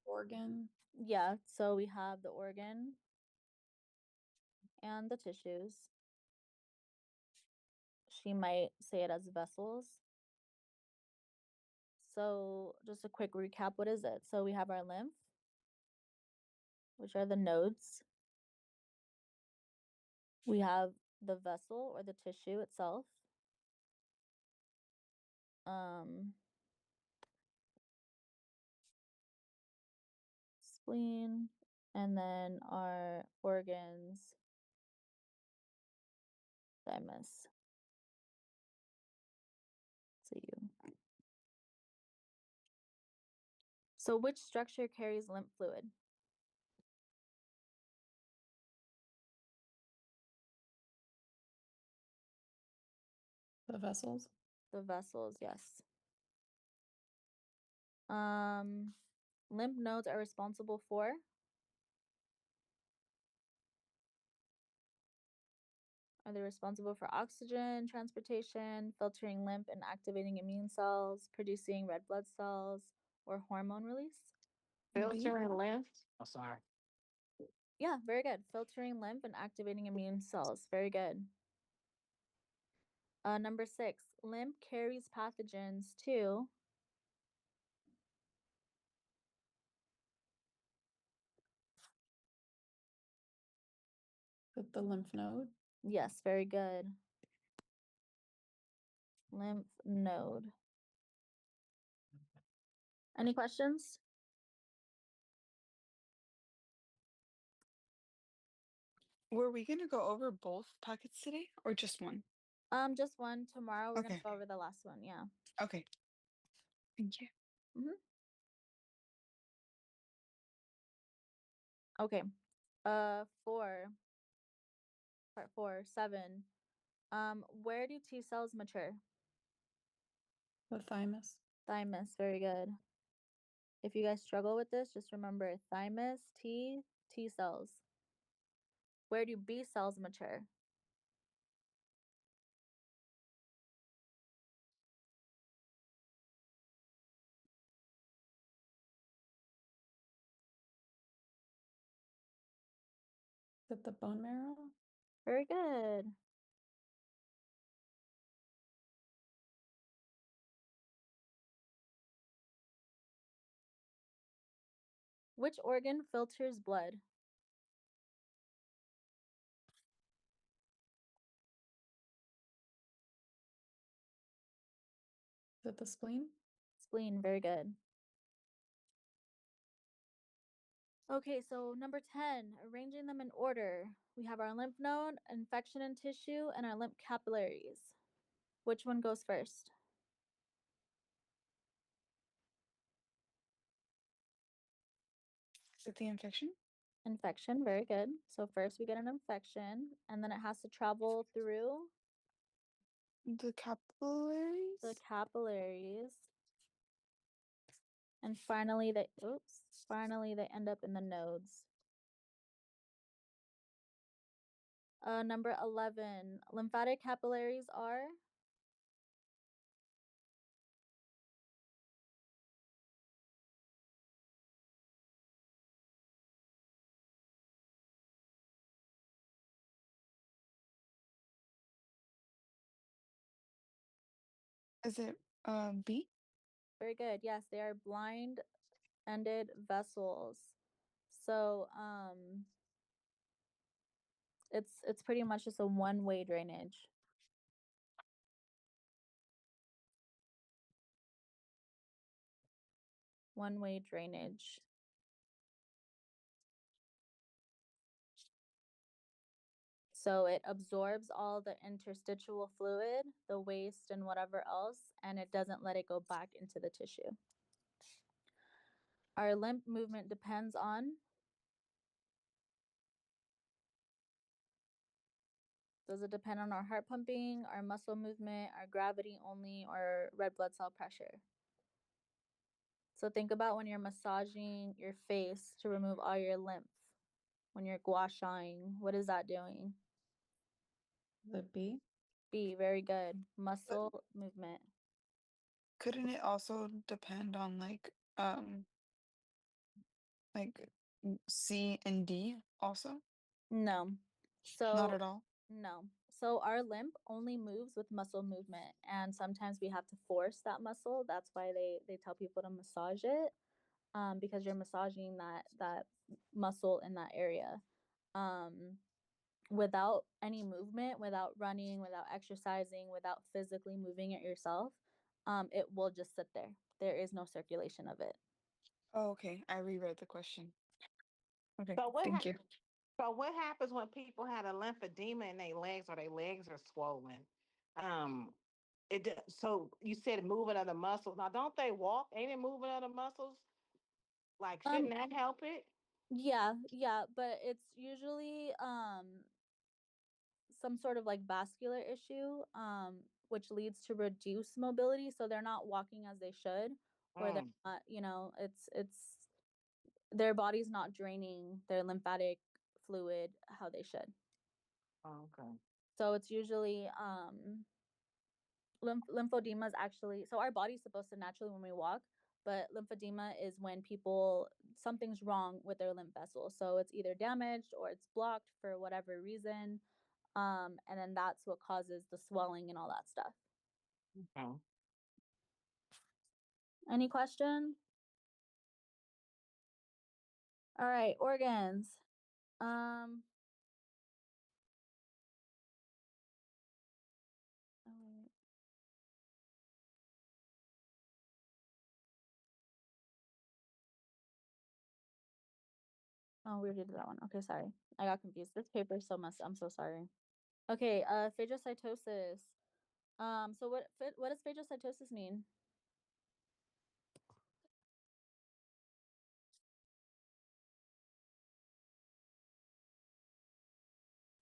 Organ. Yeah, so we have the organ and the tissues. She might say it as vessels. So just a quick recap, what is it? So we have our lymph, which are the nodes. We have the vessel or the tissue itself. Spleen, and then our organs. Thymus. See you. So which structure carries lymph fluid? The vessels. The vessels, yes. Lymph nodes are responsible for Are they responsible for oxygen transportation, filtering lymph and activating immune cells, producing red blood cells, or hormone release? Filtering lymph. Oh, sorry. Yeah, very good. Filtering lymph and activating immune cells. Very good. Number 6, lymph carries pathogens to The lymph node. Yes, very good. Lymph node. Any questions? Were we gonna go over both packets today or just one? Just one. Tomorrow we're gonna Okay. go over the last one. Yeah. Okay. Thank you. Okay. 4. Part 4, 7. Where do T cells mature? The thymus. Thymus. Very good. If you guys struggle with this, just remember thymus, T cells. Where do B cells mature? The bone marrow. Very good. Which organ filters blood? The spleen. Spleen. Very good. Okay, so number 10, arranging them in order. We have our lymph node, infection in tissue, and our lymph capillaries. Which one goes first? Is it the infection? Infection, very good. So first we get an infection, and then it has to travel through The capillaries? the capillaries. And finally they end up in the nodes. Number 11, lymphatic capillaries are Is it B? very good. Yes, they are blind-ended vessels. So it's pretty much just a one-way drainage. One-way drainage. So it absorbs all the interstitial fluid, the waste, and whatever else, and it doesn't let it go back into the tissue. Our lymph movement depends on Does it depend on our heart pumping, our muscle movement, our gravity only, or red blood cell pressure? So think about when you're massaging your face to remove all your lymph. When you're gua shaing, what is that doing? The B. B, very good. Muscle movement. Couldn't it also depend on like C and D also? No. Not So at all. no. So our lymph only moves with muscle movement, and sometimes we have to force that muscle. That's why they tell people to massage it, because you're massaging that muscle in that area. Without any movement, without running, without exercising, without physically moving it yourself, it will just sit there. There is no circulation of it. Oh, okay. I reread the question. Okay, So thank you. So what happens when people had a lymphedema in their legs or their legs are swollen? So you said moving of the muscles. Now, don't they walk? Ain't it moving of the muscles? Like, Um, shouldn't that help it? yeah, but it's usually some sort of like vascular issue. which leads to reduced mobility. So they're not walking as they should, or they're not, it's their body's not draining their lymphatic fluid how they should. Oh, okay. So it's usually lymphedema is actually, so our body's supposed to naturally when we walk, but lymphedema is when something's wrong with their lymph vessels. So it's either damaged or it's blocked for whatever reason. And then that's what causes the swelling and all that stuff. Okay. Any questions? All right, organs. Oh, wait. Oh, we already did that one. Okay, sorry. I got confused. This paper is so messed. I'm so sorry. Okay, phagocytosis. So what does phagocytosis mean?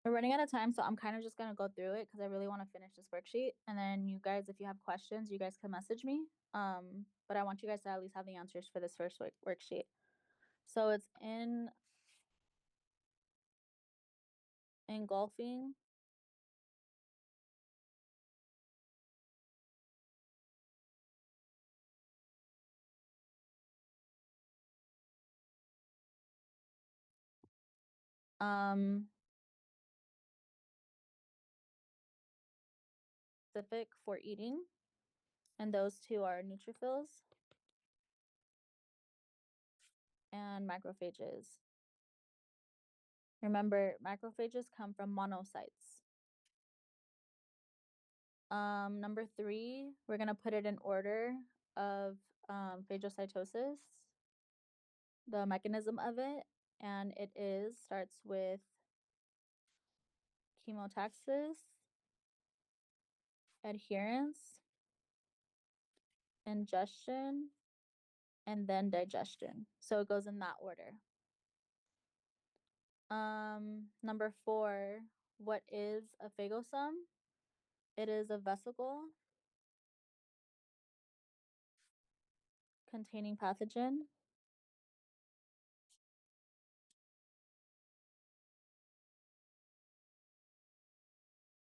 We're running out of time, so I'm kind of just gonna go through it because I really want to finish this worksheet. And then you guys, if you have questions, you guys can message me. But I want you guys to at least have the answers for this first worksheet. So it's engulfing specific for eating, and those two are neutrophils and macrophages. Remember, macrophages come from monocytes. Number 3, we're gonna put it in order of phagocytosis, the mechanism of it, and starts with chemotaxis, adherence, ingestion, and then digestion. So it goes in that order. Number 4, what is a phagosome? It is a vesicle containing pathogen.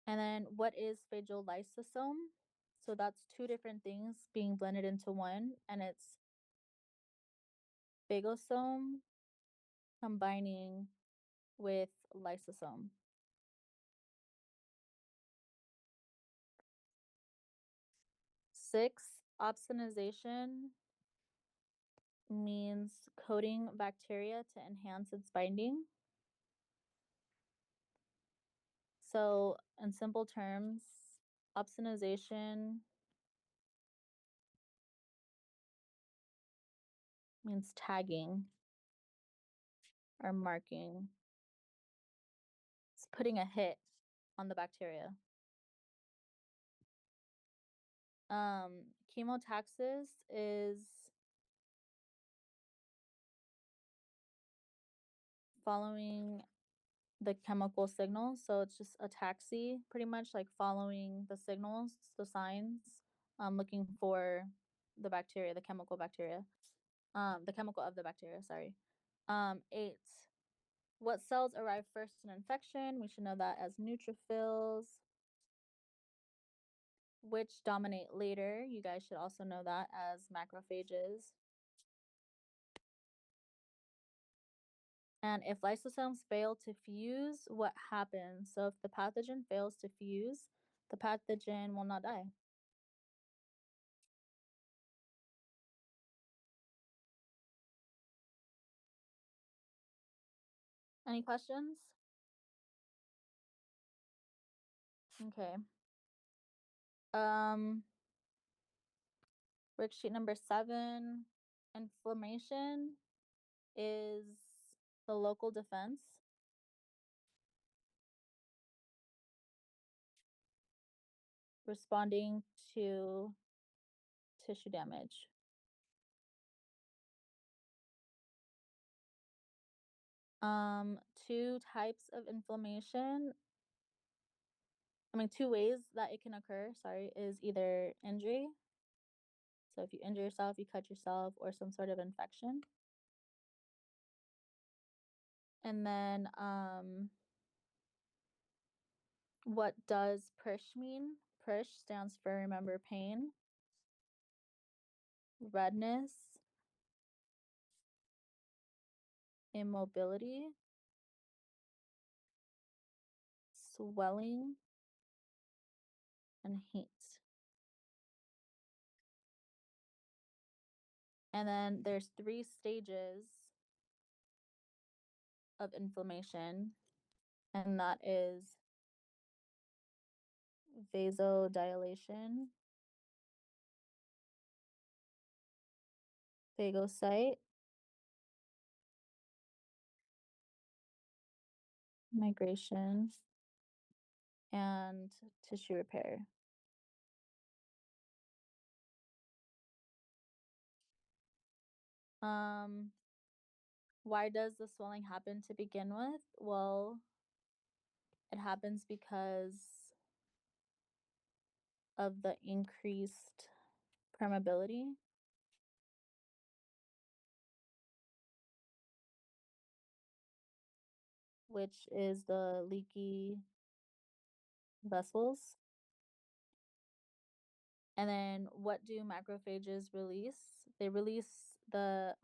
And then what is phagolysosome? So that's 2 different things being blended into one, and it's phagosome combining with lysosome. 6, opsonization means coating bacteria to enhance its binding. So in simple terms, opsonization means tagging or marking. It's putting a hit on the bacteria. Chemotaxis is following the chemical signals. So it's just a taxi, pretty much like following the signals, the signs, looking for the bacteria, the chemical bacteria, the chemical of the bacteria, sorry. 8, what cells arrive first in infection? We should know that as neutrophils. Which dominate later? You guys should also know that as macrophages. And if lysosomes fail to fuse, what happens? So if the pathogen fails to fuse, the pathogen will not die. Any questions? Okay. Worksheet number 7, inflammation is the local defense. Responding to tissue damage. Two types of inflammation. two ways that it can occur, is either injury. So if you injure yourself, you cut yourself, or some sort of infection. And then what does PRISH mean? PRISH stands for remember pain, redness, immobility, swelling, and heat. And then there's 3 stages of inflammation, and that is vasodilation, phagocyte, migration, and tissue repair. Why does the swelling happen to begin with? Well, it happens because of the increased permeability, which is the leaky vessels. And then what do macrophages release? They release the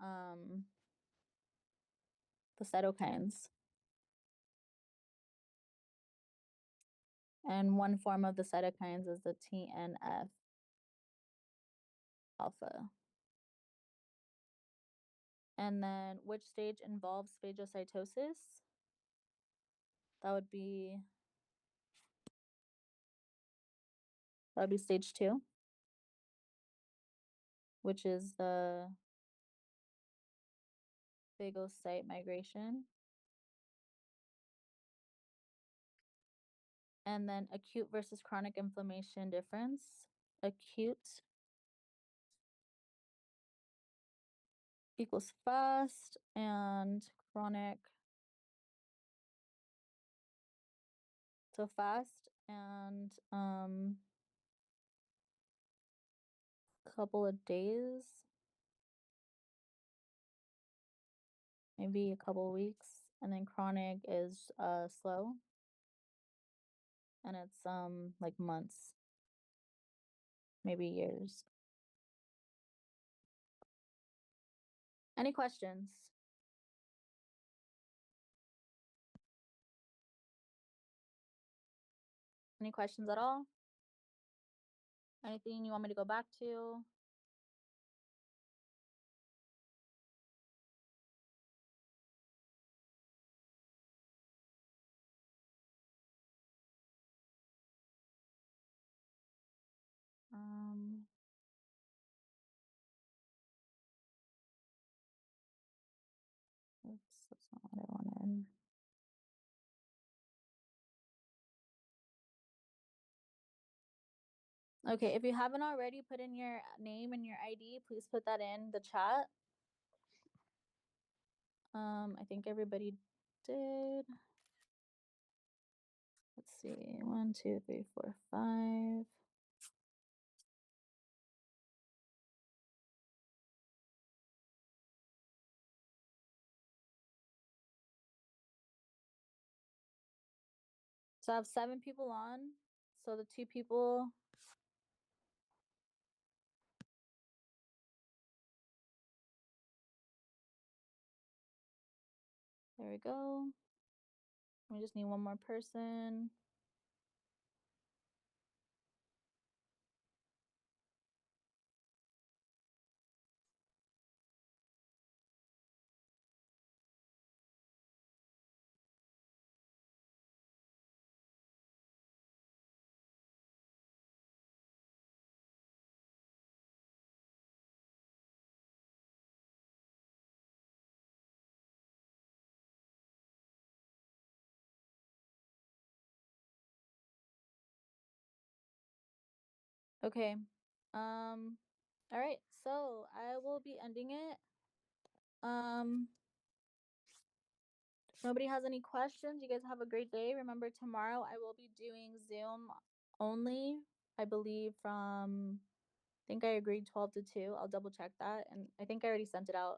cytokines. And one form of the cytokines is the TNF alpha. And then which stage involves phagocytosis? That would be stage 2, which is the phagocyte migration. And then acute versus chronic inflammation difference. Acute equals fast, and chronic, so fast and couple of days, maybe a couple of weeks. And then chronic is slow, and it's like months, maybe years. Any questions? Any questions at all? Anything you want me to go back to? Oops, that's not what I wanted. Okay, if you haven't already put in your name and your ID, please put that in the chat. I think everybody did. Let's see, 1, 2, 3, 4, 5. So I have 7 people on. So the 2 people. There we go. We just need one more person. Okay. All right. So I will be ending it. Nobody has any questions? You guys have a great day. Remember, tomorrow I will be doing Zoom only, I believe, from I think I agreed 12 to 2. I'll double check that. And I think I already sent it out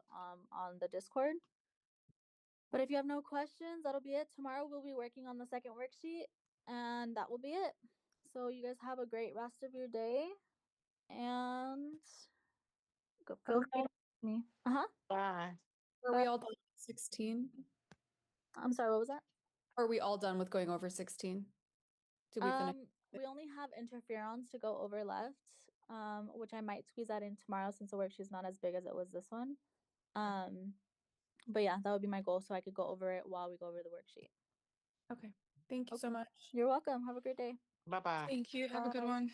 on the Discord. But if you have no questions, that'll be it. Tomorrow we'll be working on the second worksheet, and that will be it. So you guys have a great rest of your day, and feel free to ask me. Bye. Are we all done with 16? I'm sorry, what was that? Are we all done with going over 16? Did we finish? We only have interferons to go over left, which I might squeeze that in tomorrow since the worksheet's not as big as it was this one. But yeah, that would be my goal, so I could go over it while we go over the worksheet. Okay. Thank you so much. You're welcome. Have a great day. Bye-bye. Thank you. Have a good Bye. one.